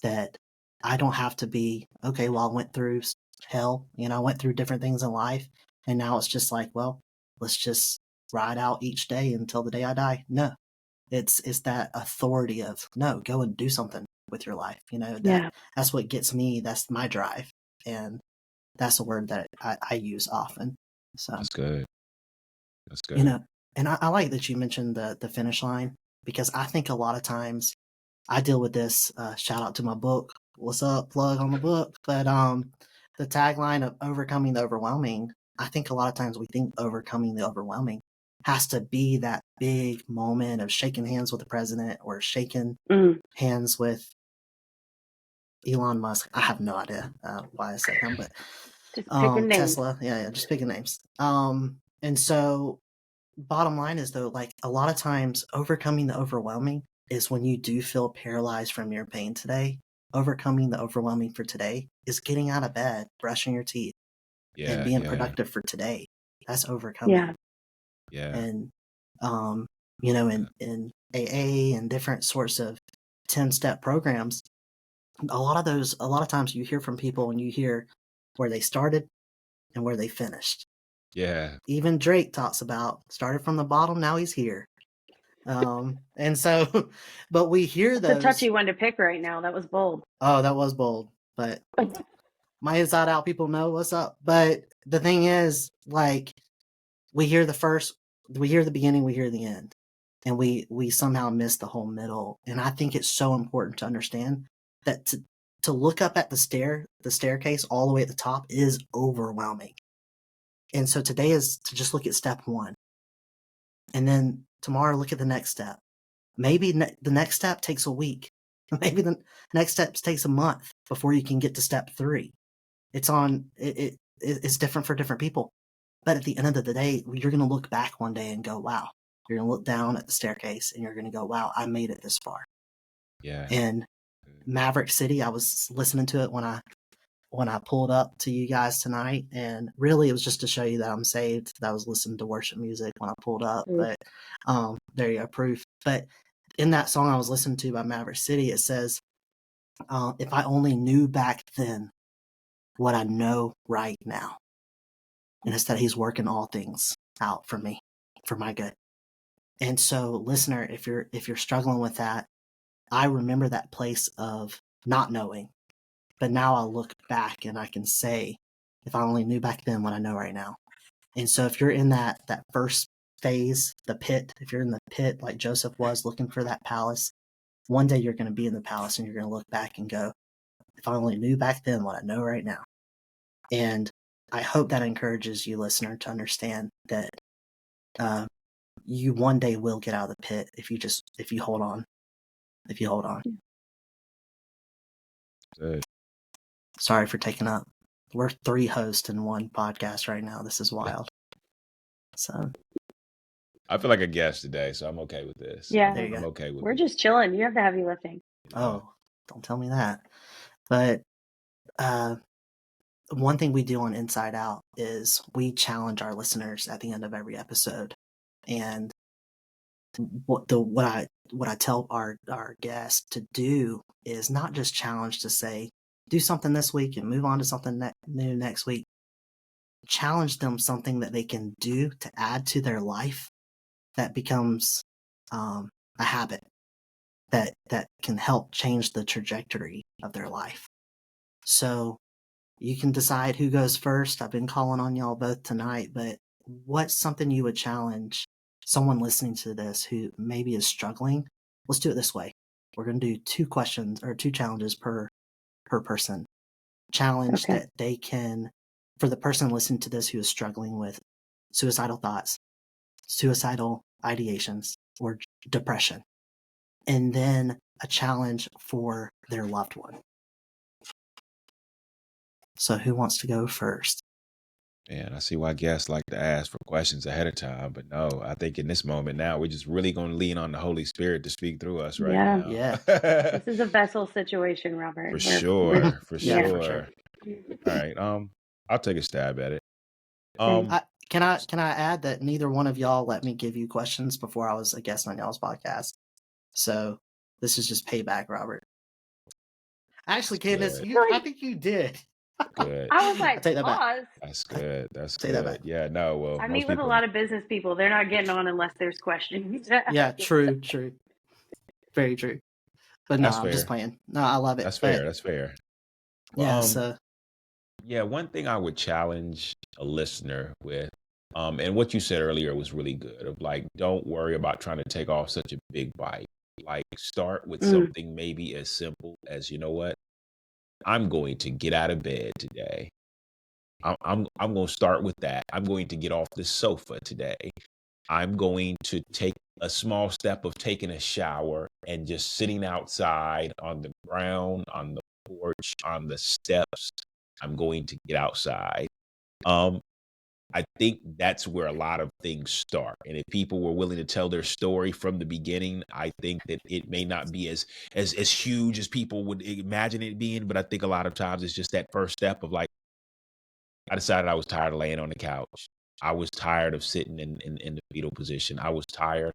That I don't have to be, okay, well, I went through hell, I went through different things in life, and now it's just like, well, let's just ride out each day until the day I die. No, it's that authority of, no, go and do something with your life. That's what gets me. That's my drive. And that's a word that I use often. So that's good. That's good. And I like that you mentioned the finish line, because I think a lot of times I deal with this. Shout out to my book. What's up? Plug on the book. But the tagline of overcoming the overwhelming, I think a lot of times we think overcoming the overwhelming has to be that big moment of shaking hands with the president or shaking hands with Elon Musk. I have no idea why I said him, but just picking names. Tesla. Yeah, just picking names. And so bottom line is though, like a lot of times overcoming the overwhelming is when you do feel paralyzed from your pain today. Overcoming the overwhelming for today is getting out of bed, brushing your teeth, and being productive for today. That's overcoming. Yeah. And you know, in AA and different sorts of 10-step programs, a lot of times you hear from people and you hear where they started and where they finished. Yeah. Even Drake talks about started from the bottom, now he's here. And so, but we hear those. It's a touchy one to pick right now. That was bold. Oh, that was bold, but my inside out people know what's up. But the thing is, like, we hear the beginning, we hear the end, and we somehow miss the whole middle. And I think it's so important to understand that to look up at the staircase all the way at the top is overwhelming. And so today is to just look at step one. And then tomorrow, look at the next step. Maybe the next step takes a week. Maybe the next step takes a month before you can get to step 3. It's different for different people. But at the end of the day, you're going to look back one day and go, wow. You're going to look down at the staircase and you're going to go, wow, I made it this far. Yeah. And Maverick City, I was listening to it when I pulled up to you guys tonight, and really it was just to show you that I'm saved, that I was listening to worship music when I pulled up. But there you go, proof. But in that song I was listening to by Maverick City, it says, if I only knew back then what I know right now. And it's that he's working all things out for me, for my good. And so, listener, if you're struggling with that, I remember that place of not knowing. But now I look back and I can say, if I only knew back then what I know right now. And so if you're in that first phase, the pit, if you're in the pit like Joseph was looking for that palace, one day you're going to be in the palace and you're going to look back and go, if I only knew back then what I know right now. And I hope that encourages you, listener, to understand that you one day will get out of the pit if you hold on. If you hold on. Good. Sorry for taking up. We're 3 hosts in one podcast right now. This is wild. So I feel like a guest today, so I'm okay with this. Yeah. I'm okay with it. We're just chilling. You have the heavy lifting. Oh, don't tell me that. But one thing we do on Inside Out is we challenge our listeners at the end of every episode. And what I tell our guests to do is not just challenge to say, do something this week and move on to something new next week. Challenge them something that they can do to add to their life that becomes a habit that can help change the trajectory of their life. So you can decide who goes first. I've been calling on y'all both tonight, but what's something you would challenge someone listening to this who maybe is struggling? Let's do it this way. We're going to do 2 questions or 2 challenges per person. Challenge that they can, for the person listening to this who is struggling with suicidal thoughts, suicidal ideations, or depression. And then a challenge for their loved one. So who wants to go first? Man, I see why guests like to ask for questions ahead of time, but no, I think in this moment now, we're just really going to lean on the Holy Spirit to speak through us right now. Yeah. This is a vessel situation, Robert. For sure. Yeah, for sure. All right. I'll take a stab at it. Can I add that neither one of y'all let me give you questions before I was a guest on y'all's podcast. So this is just payback, Robert. Actually, Candice, I think you did. Good. I was like, take that back. pause. That's good. That's Take that good. back. Yeah, no, well, I most meet with a people- lot of business people. They're not getting on unless there's questions. Yeah, true. Very true. But no, That's I'm just fair. playing. No, I love it. That's But fair. That's fair. yeah, Well, yeah, one thing I would challenge a listener with, and what you said earlier was really good, of like, don't worry about trying to take off such a big bite. Like start with Mm. something maybe as simple as, you know what? I'm going to get out of bed today. I'm going to start with that. I'm going to get off the sofa today. I'm going to take a small step of taking a shower and just sitting outside on the ground, on the porch, on the steps. I'm going to get outside. Um, I think that's where a lot of things start. And if people were willing to tell their story from the beginning, I think that it may not be as huge as people would imagine it being. But I think a lot of times it's just that first step of like, I decided I was tired of laying on the couch. I was tired of sitting in the fetal position. I was tired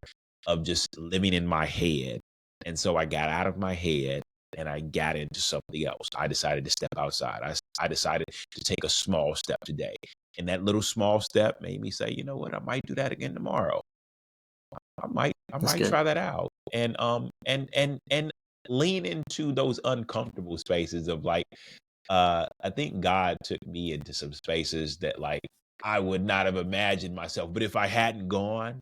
of just living in my head. And so I got out of my head and I got into something else. I decided to step outside. I decided to take a small step today. And that little small step made me say, you know what, I might do that again tomorrow. I That's might good. try that out. And lean into those uncomfortable spaces of like, I think God took me into some spaces that like I would not have imagined myself. But if I hadn't gone,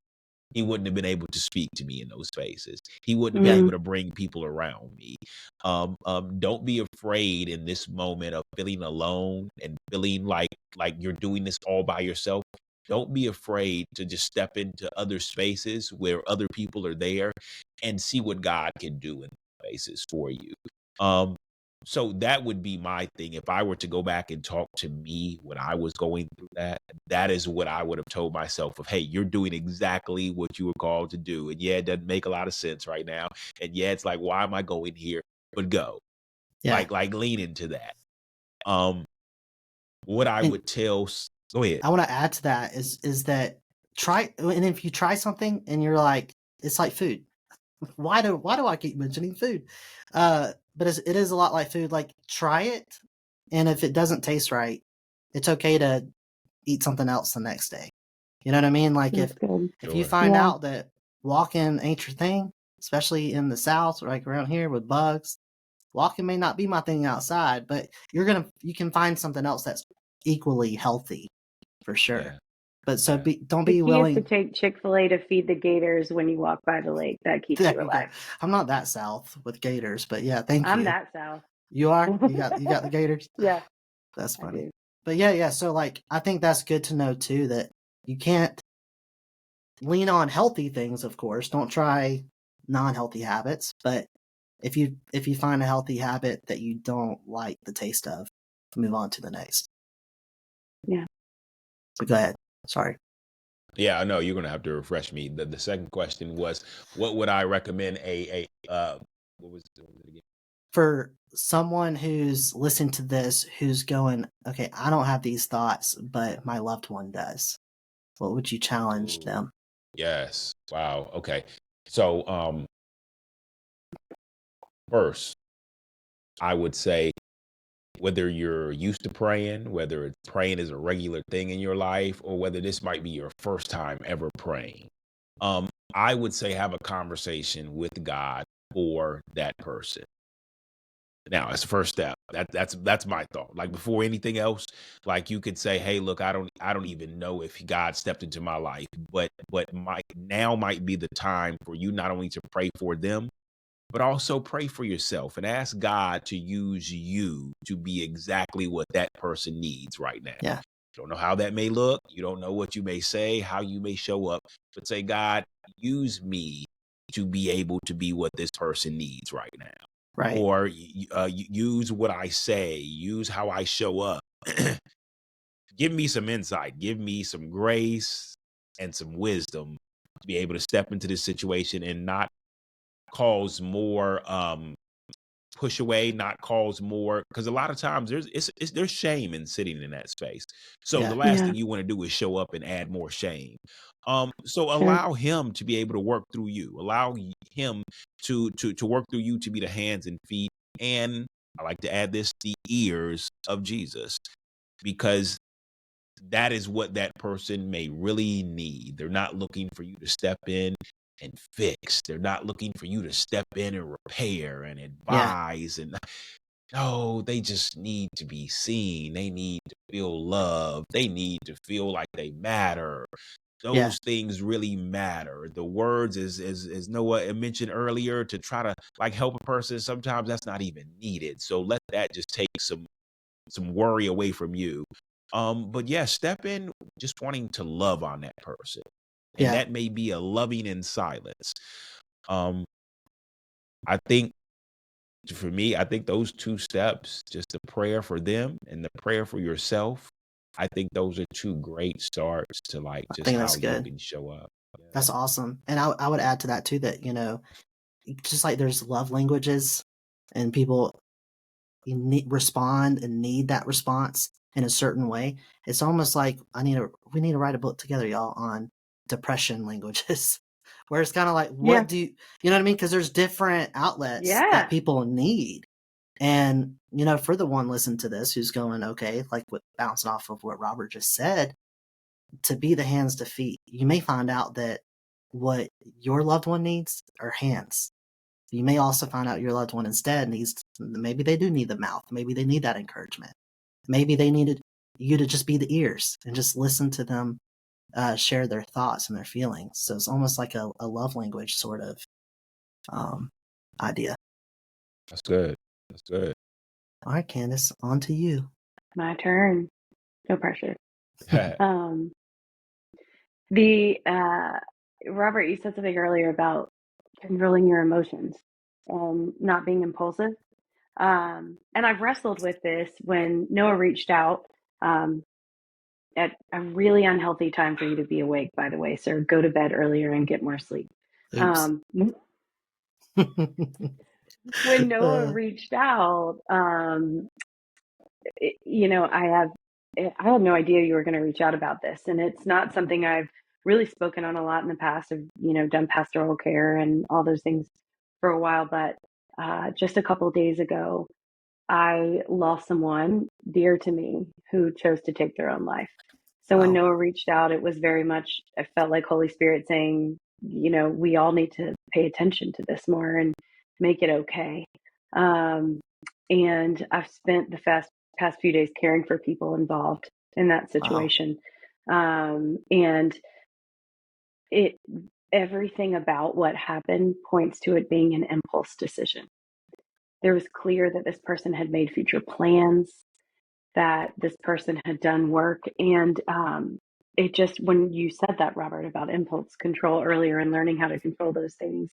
he wouldn't have been able to speak to me in those spaces. He wouldn't have been Yeah. able to bring people around me. Don't be afraid in this moment of feeling alone and feeling like you're doing this all by yourself. Don't be afraid to just step into other spaces where other people are there and see what God can do in spaces for you. Um, so that would be my thing. If I were to go back and talk to me when I was going through that, that is what I would have told myself of, hey, you're doing exactly what you were called to do. And yeah, it doesn't make a lot of sense right now. And yeah, it's like, why am I going here? But go. Yeah. Like lean into that. What I And would tell go ahead. I want to add to that is that try, and if you try something and you're like, it's like food. Why do I keep mentioning food? But it is a lot like food. Like try it, and if it doesn't taste right, it's okay to eat something else the next day. You know what I mean? Like That's good. if you Sure. find Yeah. out that walking ain't your thing, especially in the South, like around here with bugs, walking may not be my thing outside, but you can find something else that's equally healthy for sure. Yeah. But so Yeah. don't The be key is to willing. take Chick-fil-A to feed the gators when you walk by the lake. That keeps There you you go. alive. I'm not that South with gators, but yeah, thank I'm you. that south. You are? You got the gators? Yeah, That's I funny. do. But yeah, so like I think that's good to know too, that you can't lean on healthy things, of course. Don't try non-healthy habits, but if you find a healthy habit that you don't like the taste of, move on to the next. Yeah. So go ahead. Sorry. Yeah, I know you're gonna have to refresh me. The second question was, what would I recommend what was it again? For someone who's listened to this who's going, okay, I don't have these thoughts, but my loved one does. What would you challenge Ooh, them? yes. Wow. Okay. So first, I would say whether you're used to praying, whether it's praying is a regular thing in your life, or whether this might be your first time ever praying, I would say have a conversation with God for that person. Now, as the first step, that's my thought. Like before anything else, like you could say, "Hey, look, I don't even know if God stepped into my life, but now might be the time for you not only to pray for them, but also pray for yourself and ask God to use you to be exactly what that person needs right now. Yeah, You don't know how that may look. You don't know what you may say, how you may show up, but say, God, use me to be able to be what this person needs right now. right. Or use what I say, use how I show up. Give me some insight, give me some grace and some wisdom to be able to step into this situation and not cause more push away, not cause more, because a lot of times there's shame in sitting in that space. So the Yeah, last Yeah. thing you want to do is show up and add more shame. So Sure. allow him to be able to work through you. Allow him to work through you, to be the hands and feet, and I like to add this, the ears of Jesus, because that is what that person may really need. They're not looking for you to step in and fix. They're not looking for you to step in and repair and yeah, advise. And no, they just need to be seen. They need to feel loved. They need to feel like they matter. Yeah. those things really matter. The words, as Noah mentioned earlier, to try to like help a person, sometimes that's not even needed. So let that just take some worry away from you. But yeah, step in just wanting to love on that person. And Yeah. that may be a loving in silence. Um, I think for me, I think those two steps, just the prayer for them and the prayer for yourself, I think those are two great starts to like I just think how that's you good. can show up. Yeah. That's awesome. And I would add to that too that, just like there's love languages and people respond and need that response in a certain way. It's almost like we need to write a book together, y'all, on depression languages, where it's kind of like, Yeah. you know what I mean? Because there's different outlets that Yeah. people need. And, for the one listen to this who's going, okay, like bouncing off of what Robert just said, to be the hands to feet, you may find out that what your loved one needs are hands. You may also find out your loved one instead maybe they do need the mouth. Maybe they need that encouragement. Maybe they needed you to just be the ears and just listen to them share their thoughts and their feelings. So it's almost like a love language sort of idea. That's good. That's good. All right, Candice, on to you. My turn. No pressure. Um, the Robert, you said something earlier about controlling your emotions and not being impulsive. And I've wrestled with this when Noah reached out at a really unhealthy time for you to be awake, by the way. So go to bed earlier and get more sleep. Oops. When Noah reached out, I had no idea you were going to reach out about this, and it's not something I've really spoken on a lot in the past. I've done pastoral care and all those things for a while, but just a couple of days ago, I lost someone dear to me who chose to take their own life. So when Wow. Noah reached out, it was very much, I felt like Holy Spirit saying, we all need to pay attention to this more and make it okay. And I've spent the past few days caring for people involved in that Wow. situation. And everything about what happened points to it being an impulse decision. There was clear that this person had made future plans, that this person had done work. And it just, when you said that, Robert, about impulse control earlier and learning how to control those things,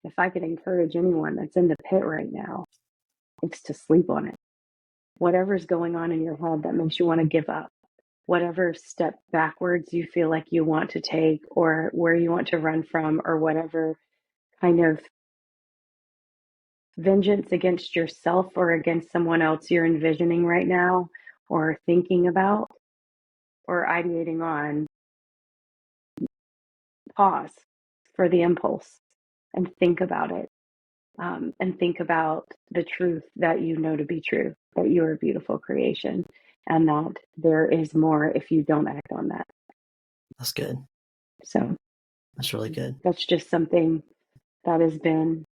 if I could encourage anyone that's in the pit right now, it's to sleep on it. Whatever's going on in your head that makes you want to give up, whatever step backwards you feel like you want to take, or where you want to run from, or whatever kind of vengeance against yourself or against someone else you're envisioning right now, or thinking about, or ideating on, pause for the impulse and think about it. And think about the truth that you know to be true, that you're a beautiful creation, and that there is more if you don't act on that. That's good. So That's really good. that's just something that has been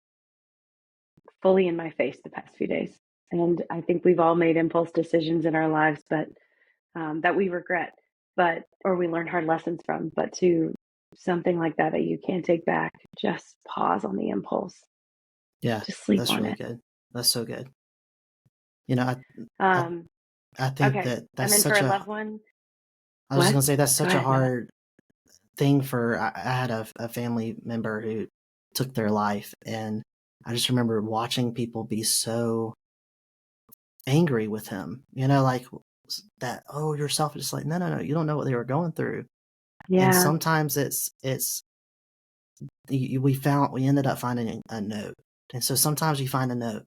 fully in my face the past few days. And I think we've all made impulse decisions in our lives, but that we regret, or we learn hard lessons from. But to something like that you can't take back, just pause on the impulse. Yeah, Just sleep that's on really it. good. That's so good. I Um, I think okay. that And that's then for such a a loved one, I was just what? gonna say that's Go such a ahead, Noah. hard thing I had a family member who took their life, and I just remember watching people be so angry with him, like that, oh, you're selfish. It's like, no, you don't know what they were going through. And Yeah. sometimes we ended up finding a note. And so sometimes you find a note.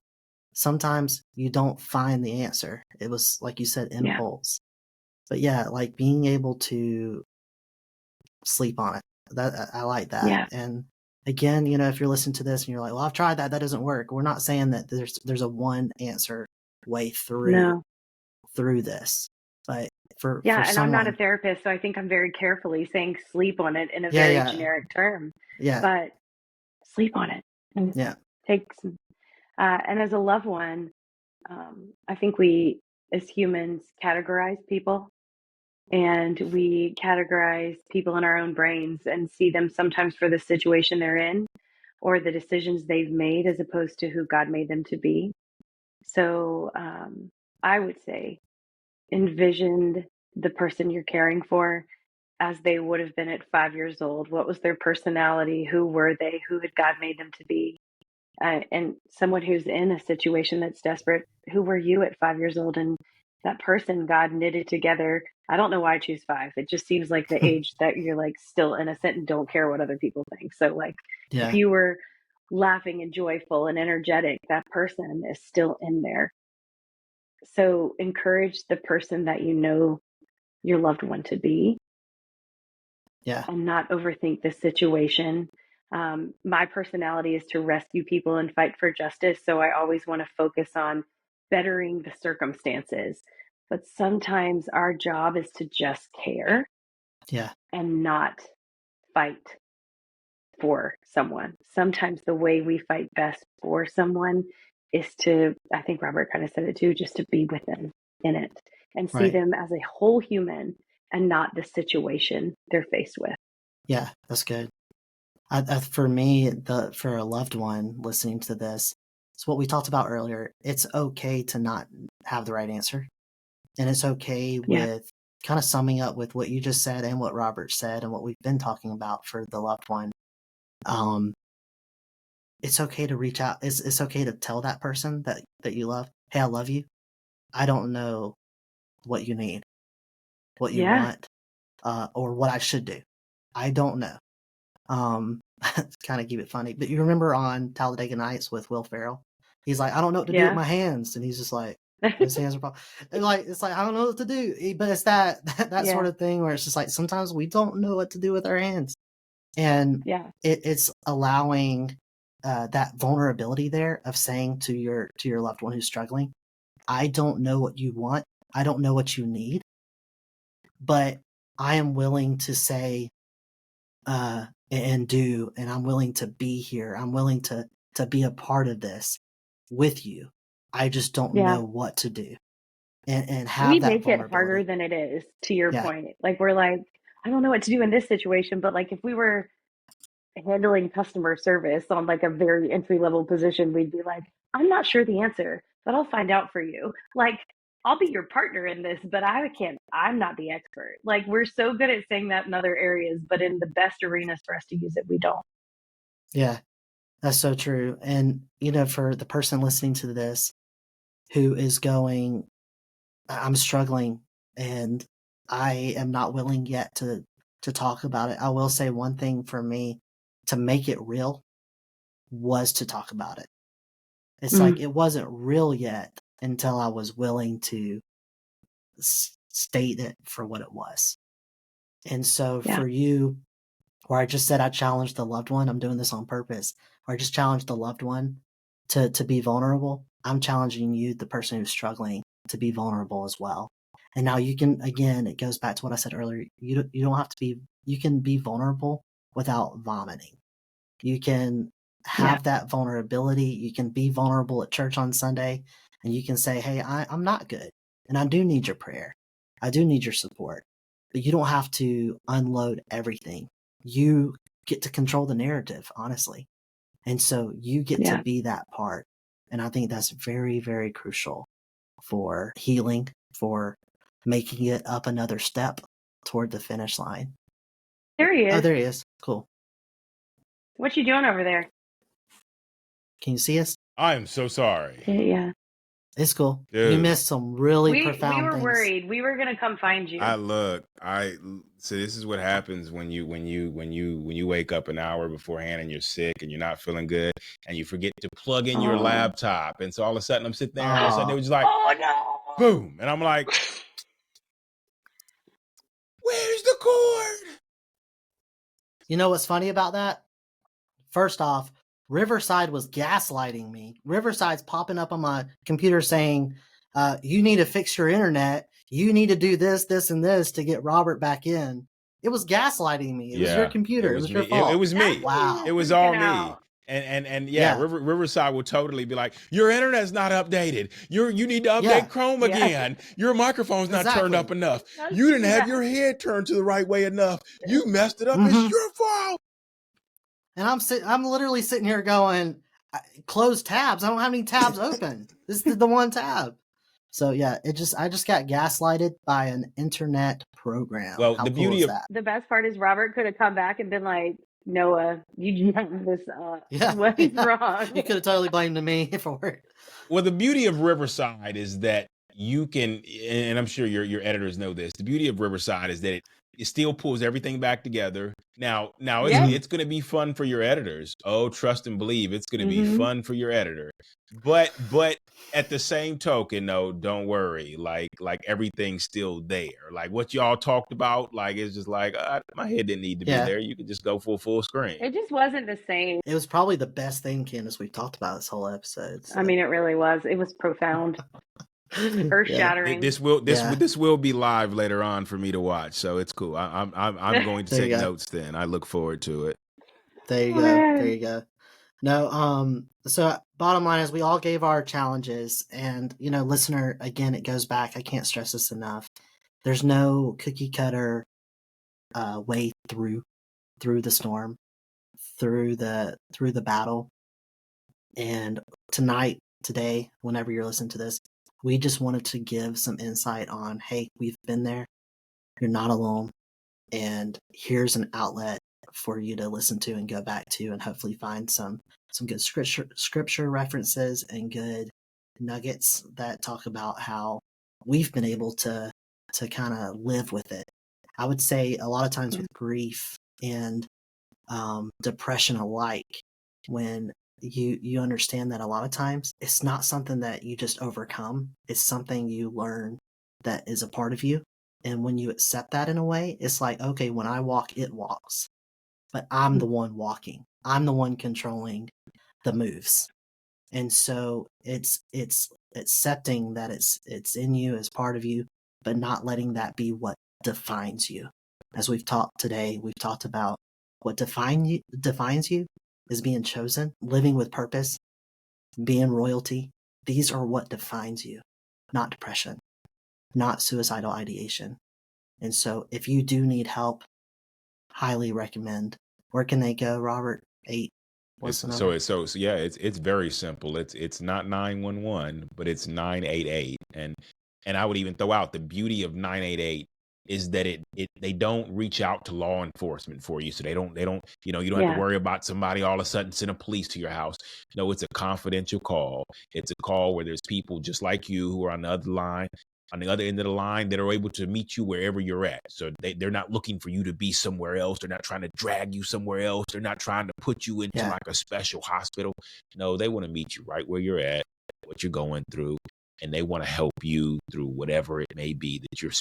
Sometimes you don't find the answer. It was, like you said, Yeah. impulse. But yeah, like being able to sleep on it. That I like that. Yeah. And again, if you're listening to this and you're like, well, I've tried that doesn't work. We're not saying that there's a one answer way through No. this. But for Yeah. And I'm not a someone, therapist, so I think I'm very carefully saying sleep on it in a very yeah, generic term, yeah, but sleep on it and yeah, take some. And as a loved one, I think we as humans categorize people and we categorize people in our own brains and see them sometimes for the situation they're in or the decisions they've made as opposed to who God made them to be. So I would say envision the person you're caring for as they would have been at 5 years old. What was their personality? Who were they? Who had God made them to be? And someone who's in a situation that's desperate, who were you at 5 years old? And that person God knitted together. I don't know why I choose 5. It just seems like the age that you're like still innocent and don't care what other people think. So like if you were laughing and joyful and energetic, that person is still in there. So encourage the person that you know your loved one to be. Yeah. And not overthink the situation. My personality is to rescue people and fight for justice. So I always want to focus on bettering the circumstances. But sometimes our job is to just care. Yeah. And not fight for someone. Sometimes the way we fight best for someone is to, I think Robert kind of said it too, just to be with them in it and see them as a whole human and not the situation they're faced with. Yeah, that's good. For me, for a loved one listening to this, it's what we talked about earlier. It's okay to not have the right answer. And it's okay with kind of summing up with what you just said and what Robert said and what we've been talking about for the loved one. It's okay to reach out. It's okay to tell that person that you love, hey, I love you. I don't know what you need, what you want, or what I should do. I don't know. Kind of keep it funny. But you remember on Talladega Nights with Will Ferrell? He's like, I don't know what to do with my hands. And he's just like, his hands are it's like, I don't know what to do. But it's that sort of thing where it's just like, sometimes we don't know what to do with our hands. And it's allowing that vulnerability there of saying to your loved one who's struggling, I don't know what you want. I don't know what you need, but I am willing to say, and do, and I'm willing to be here. I'm willing to be a part of this with you. I just don't know what to do. And have we that make it harder than it is, to your point. Like we're like, I don't know what to do in this situation, but like if we were handling customer service on like a very entry level position, we'd be like, I'm not sure the answer, but I'll find out for you. Like I'll be your partner in this, but I'm not the expert. Like we're so good at saying that in other areas, but in the best arenas for us to use it, we don't. Yeah, that's so true. And, for the person listening to this who is going, I'm struggling and I am not willing yet to talk about it. I will say one thing for me to make it real was to talk about it. It's like it wasn't real yet until I was willing to state it for what it was. And so for you, where I just said I challenged the loved one, I'm doing this on purpose, or I just challenged the loved one to be vulnerable, I'm challenging you, the person who's struggling, to be vulnerable as well. And now you can, again, it goes back to what I said earlier, you don't have to be, you can be vulnerable without vomiting. You can have that vulnerability. You can be vulnerable at church on Sunday, and you can say, hey, I'm not good, and I do need your prayer. I do need your support. But you don't have to unload everything. You get to control the narrative, honestly. And so you get to be that part. And I think that's very, very crucial for healing, for making it up another step toward the finish line. There he is. Oh, there he is. Cool. What you doing over there? Can you see us? I am so sorry. Yeah. It's cool. Dude. You missed some really profound things. We were worried. We were gonna come find you. So this is what happens when you wake up an hour beforehand and you're sick and you're not feeling good and you forget to plug in your laptop, and so all of a sudden I'm sitting there and all of a sudden it was just like, oh no, boom, and I'm like, where's the cord? You know what's funny about that? First off, Riverside was gaslighting me. Riverside's popping up on my computer saying, you need to fix your internet. You need to do this, this, and this to get Robert back in. It was gaslighting me. It was your computer. It was your fault. It was me. Wow. It was all me. And yeah, Yeah. Riverside will totally be like, your internet's not updated. You need to update Yeah. Chrome Yeah. again. Your microphone's not turned Exactly. up enough. Yes, You didn't have yeah. your head turned to the right way enough. You messed it up. It's Mhm. your fault. And I'm literally sitting here going, close tabs. I don't have any tabs open. This is the one tab. So yeah, I just got gaslighted by an internet program. Well, How the cool beauty is of that? The best part is Robert could have come back and been like, Noah, you did this Yeah. what is Yeah. wrong? You could have totally blamed me for it. Well, the beauty of Riverside is that you can, and I'm sure your editors know this. The beauty of Riverside is that it still pulls everything back together. Now Yes. it's going to be fun for your editors. Oh, trust and believe, it's going to be Mhm. fun for your editor. But at the same token, though, don't worry. Like everything's still there. Like what y'all talked about, like it's just like my head didn't need to be Yeah. there. You could just go full screen. It just wasn't the same. It was probably the best thing, Candice, we've talked about this whole episode. So. I mean, it really was. It was profound, earth Yeah. shattering. This will be live later on for me to watch, so it's cool. I'm going to There you take go. notes then. I look forward to it. There you go. There you go. No, so bottom line is we all gave our challenges, and listener, again, it goes back. I can't stress this enough. There's no cookie cutter way through the storm, through the battle. And today, whenever you're listening to this, we just wanted to give some insight on, hey, we've been there. You're not alone, and here's an outlet for you to listen to and go back to, and hopefully find some good scripture references and good nuggets that talk about how we've been able to kind of live with it. I would say a lot of times with grief and depression alike, when you understand that a lot of times it's not something that you just overcome, it's something you learn that is a part of you. And when you accept that in a way, it's like, okay, when I walk, it walks, but I'm the one walking. I'm the one controlling the moves. And so it's accepting that it's in you as part of you, but not letting that be what defines you. As we've talked today, we've talked about what defines you is being chosen, living with purpose, being royalty. These are what defines you, not depression, not suicidal ideation. And so if you do need help, highly recommend. Where can they go, Robert? 8. What's the number? So yeah, it's very simple. It's not 911, but it's 988. And I would even throw out the beauty of 988 is that they don't reach out to law enforcement for you. So they don't you don't have to worry about somebody all of a sudden sending police to your house. No, it's a confidential call. It's a call where there's people just like you who are on the other end of the line that are able to meet you wherever you're at. So they're not looking for you to be somewhere else. They're not trying to drag you somewhere else. They're not trying to put you into like a special hospital. No, they want to meet you right where you're at, what you're going through, and they want to help you through whatever it may be that you're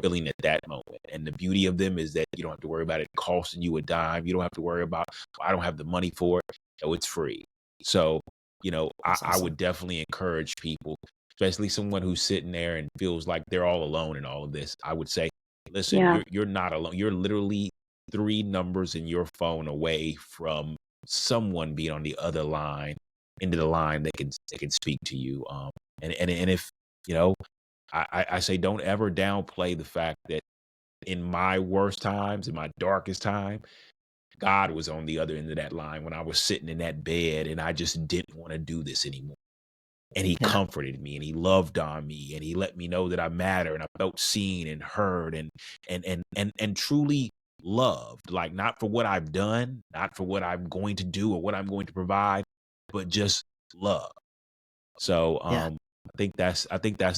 feeling at that moment. And the beauty of them is that you don't have to worry about it costing you a dime. You don't have to worry about, I don't have the money for it. No, it's free. So, I would definitely encourage people, especially someone who's sitting there and feels like they're all alone in all of this. I would say, listen, you're not alone. You're literally 3 numbers in your phone away from someone being on the other line, into the line that can speak to you. And if, I say don't ever downplay the fact that in my worst times, in my darkest time, God was on the other end of that line when I was sitting in that bed and I just didn't want to do this anymore. And he comforted me and he loved on me and he let me know that I matter and I felt seen and heard and truly loved, like not for what I've done, not for what I'm going to do or what I'm going to provide, but just love. So I think that's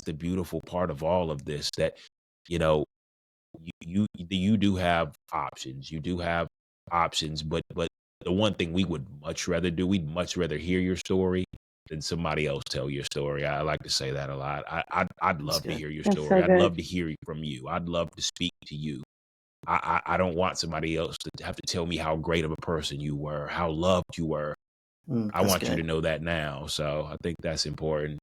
the beautiful part of all of this, that you do have options. You do have options, but the one thing we would much rather do, we'd much rather hear your story than somebody else tell your story. I like to say that a lot. I'd love to hear your story. So I'd good. love to hear from you. I'd love to speak to you. I don't want somebody else to have to tell me how great of a person you were, how loved you were. I want you to know that now. So I think that's important.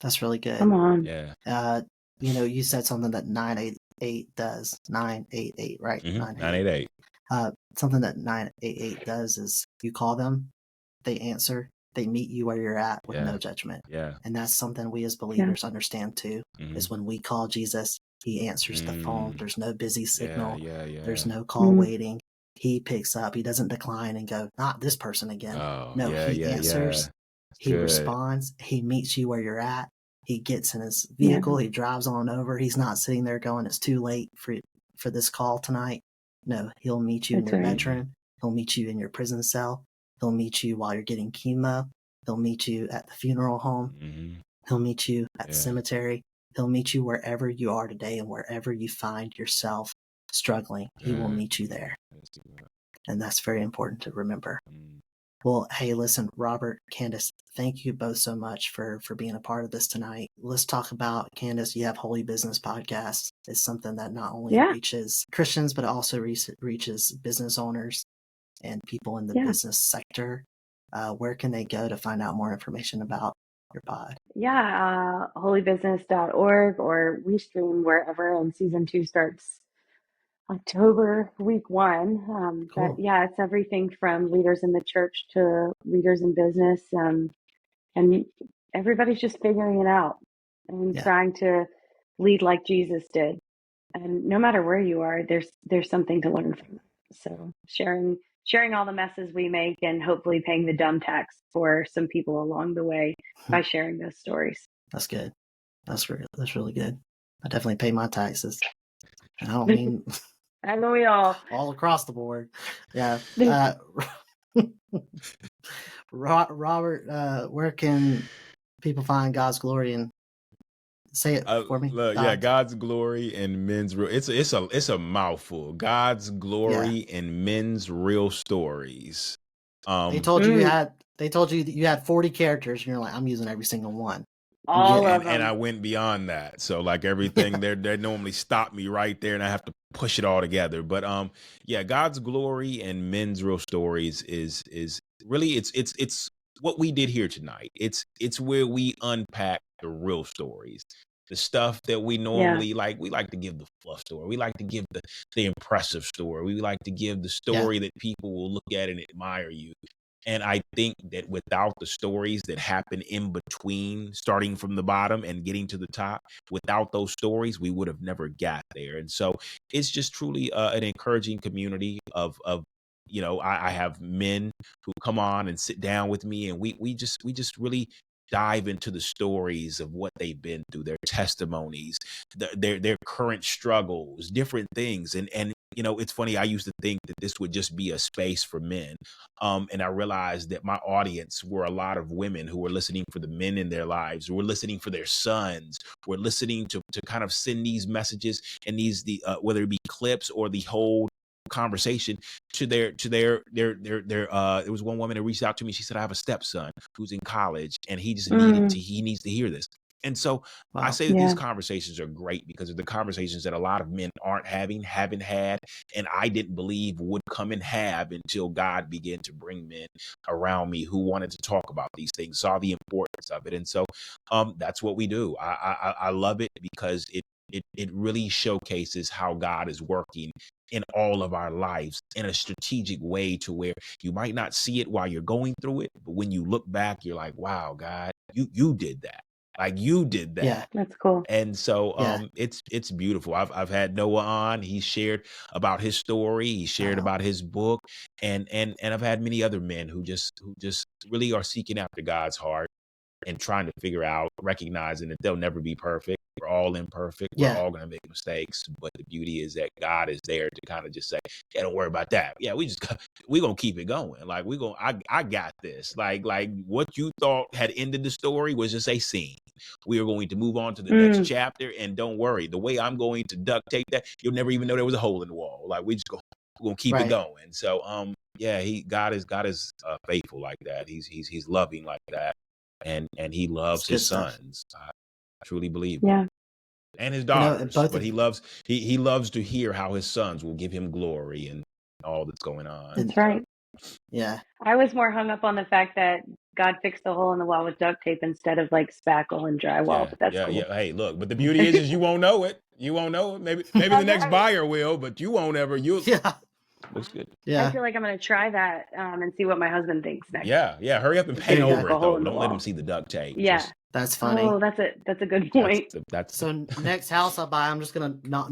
That's really good. Come on. Yeah. You said something that 988 does. 988, right? 988. Something that 988 does is you call them, they answer, they meet you where you're at with no judgment. Yeah. And that's something we as believers understand too, is when we call Jesus, he answers the phone. There's no busy signal. There's no call waiting. He picks up. He doesn't decline and go, not this person again. He answers. He responds. He meets you where you're at. He gets in his vehicle. He drives on over. He's not sitting there going, it's too late for this call tonight. No, he'll meet you in your bedroom. He'll meet you in your prison cell. He'll meet you while you're getting chemo. He'll meet you at the funeral home. He'll meet you at the cemetery. He'll meet you wherever you are today, and wherever you find yourself struggling, he will meet you there. And that's very important to remember. Well, hey, listen, Robert, Candice, thank you both so much for being a part of this tonight. Let's talk about, Candice, you have Holy Business Podcast. It's something that not only reaches Christians, but it also reaches business owners and people in the business sector. Where can they go to find out more information about your pod? Holybusiness.org, or we stream wherever, and season 2 starts October week 1. Cool. But it's everything from leaders in the church to leaders in business. And everybody's just figuring it out and trying to lead like Jesus did. And no matter where you are, there's something to learn from. So sharing all the messes we make, and hopefully paying the dumb tax for some people along the way by sharing those stories. That's good. That's really good. I definitely pay my taxes. And I don't mean I know we all across the board. Yeah. Robert, where can people find God's glory? And say it for me. God's glory and men's real. It's a mouthful. God's glory and men's real stories. They told you you had 40 characters, and you're like, I'm using every single one. All of them. And I went beyond that. So like everything, they normally stop me right there, and I have to push it all together. But God's glory and men's real stories is really it's what we did here tonight. It's where we unpack the real stories. The stuff that we normally like, we like to give the fluff story. We like to give the impressive story. We like to give the story that people will look at and admire you. And I think that without the stories that happen in between, starting from the bottom and getting to the top, without those stories, we would have never got there. And so it's just truly an encouraging community of I have men who come on and sit down with me, and we just really dive into the stories of what they've been through, their testimonies, their current struggles, different things. And it's funny, I used to think that this would just be a space for men. And I realized that my audience were a lot of women who were listening for the men in their lives, who were listening for their sons, were listening to kind of send these messages and whether it be clips or the whole conversation to their there was one woman that reached out to me. She said, I have a stepson who's in college, and he just he needs to hear this. And so I say that these conversations are great because of the conversations that a lot of men haven't had, and I didn't believe would come and have until God began to bring men around me who wanted to talk about these things, saw the importance of it. And so that's what we do. I love it because it really showcases how God is working in all of our lives in a strategic way, to where you might not see it while you're going through it, but when you look back, you're like, wow, God, you did that. Like, you did that. Yeah, that's cool. And so it's beautiful. I've had Noah on. He shared about his story. He shared about his book, and I've had many other men who just really are seeking after God's heart and trying to figure out, recognizing that they'll never be perfect. We're all imperfect. We're all going to make mistakes. But the beauty is that God is there to kind of just say, yeah, don't worry about that. Yeah, we're going to keep it going. Like, I got this. Like what you thought had ended the story was just a scene. We are going to move on to the next chapter. And don't worry, the way I'm going to duct tape that, you'll never even know there was a hole in the wall. Like, we're going to keep it going. So, God is faithful like that. He's loving like that. And he loves his sons. I truly believe. Yeah. And his daughters. But he loves to hear how his sons will give him glory and all that's going on. That's right. Yeah. I was more hung up on the fact that God fixed the hole in the wall with duct tape instead of like spackle and drywall. But that's cool. Yeah. Hey, look, but the beauty is you won't know it. You won't know it. Maybe the next buyer will, but you won't ever. Looks good. I Yeah. feel like I'm going to try that and see what my husband thinks next. Yeah. Hurry up and There paint you go. over Poke a it hole though. in the Don't let him wall. see the duct tape. Yeah. Just, That's funny. Oh, that's a good point. that's So next house I buy, I'm just gonna knock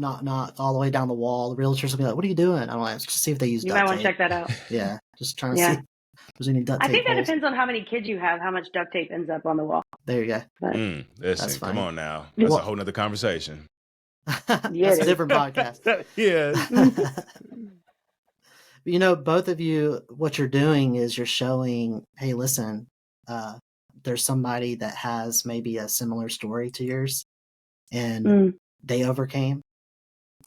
all the way down the wall. The realtors will be like, "What are you doing?" I'm like, "Just see if they use You duct might want to tape." check that out. Yeah, just trying to Yeah. see if there's any duct I tape think that holes. depends on how many kids you have, how much duct tape ends up on the wall. There you go. But listen, come funny. on now. That's Well- a whole nother conversation. That's Yeah, it a is. different podcast. Yeah. You know, both of you, what you're doing is you're showing, hey, listen, there's somebody that has maybe a similar story to yours, and they overcame,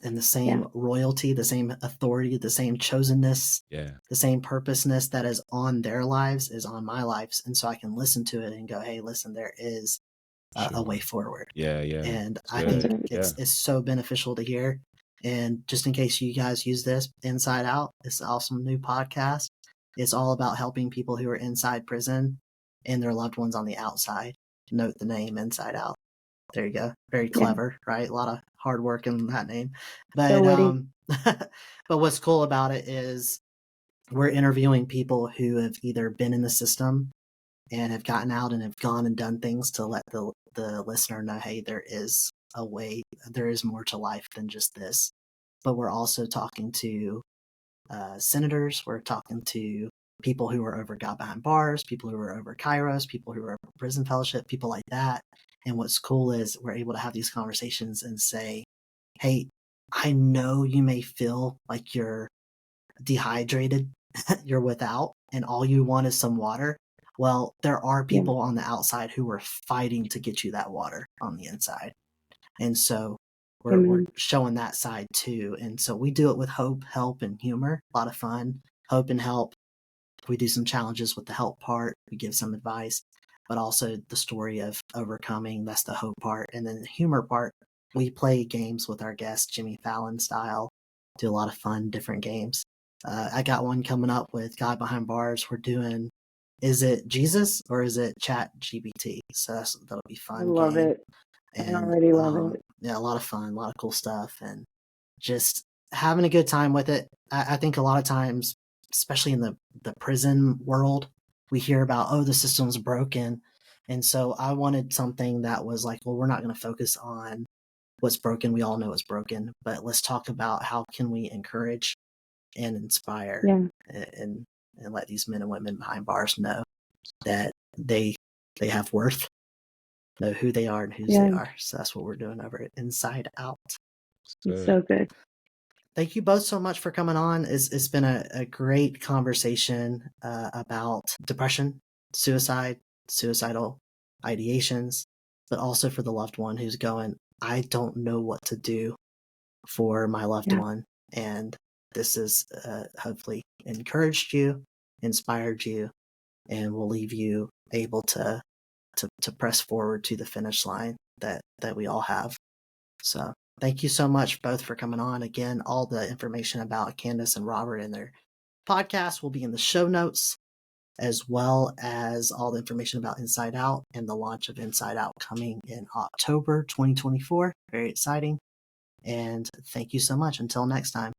and the same royalty, the same authority, the same chosenness, the same purposeness that is on their lives is on my lives. And so I can listen to it and go, hey, listen, there is a way forward. Yeah. And It's I good. think it's so beneficial to hear. And just in case you guys use this, Inside Out, this awesome new podcast. It's all about helping people who are inside prison and their loved ones on the outside. Note the name Inside Out. There you go. Very clever, right? A lot of hard work in that name. But So witty. but what's cool about it is we're interviewing people who have either been in the system and have gotten out and have gone and done things to let the listener know, hey, there is a way, there is more to life than just this. But we're also talking to senators, we're talking to people who are over God Behind Bars, people who are over Kairos, people who are over prison fellowship, people like that. And what's cool is we're able to have these conversations and say, hey, I know you may feel like you're dehydrated, you're without, and all you want is some water. Well, there are people on the outside who are fighting to get you that water on the inside. And so we're showing that side too. And so we do it with hope, help, and humor. A lot of fun. Hope and help. We do some challenges with the help part. We give some advice, but also the story of overcoming. That's the hope part. And then the humor part, we play games with our guests, Jimmy Fallon style, do a lot of fun, different games. I got one coming up with God Behind Bars. We're doing, is it Jesus or is it Chat GPT? So that'll be fun. I love it. And, I already love it. Yeah, a lot of fun, a lot of cool stuff, and just having a good time with it. I think a lot of times, especially in the prison world, we hear about, oh, the system's broken. And so I wanted something that was like, well, we're not going to focus on what's broken. We all know it's broken, but let's talk about how can we encourage and inspire and let these men and women behind bars know that they have worth, know who they are and whose they are. So that's what we're doing over at Inside Out. It's so good. Thank you both so much for coming on. It's been a great conversation about depression, suicide, suicidal ideations, but also for the loved one who's going, I don't know what to do for my loved one. And this has hopefully encouraged you, inspired you, and will leave you able to press forward to the finish line that we all have. So thank you so much both for coming on. Again, all the information about Candice and Robert and their podcast will be in the show notes, as well as all the information about Inside Out and the launch of Inside Out coming in October 2024. Very exciting. And thank you so much. Until next time.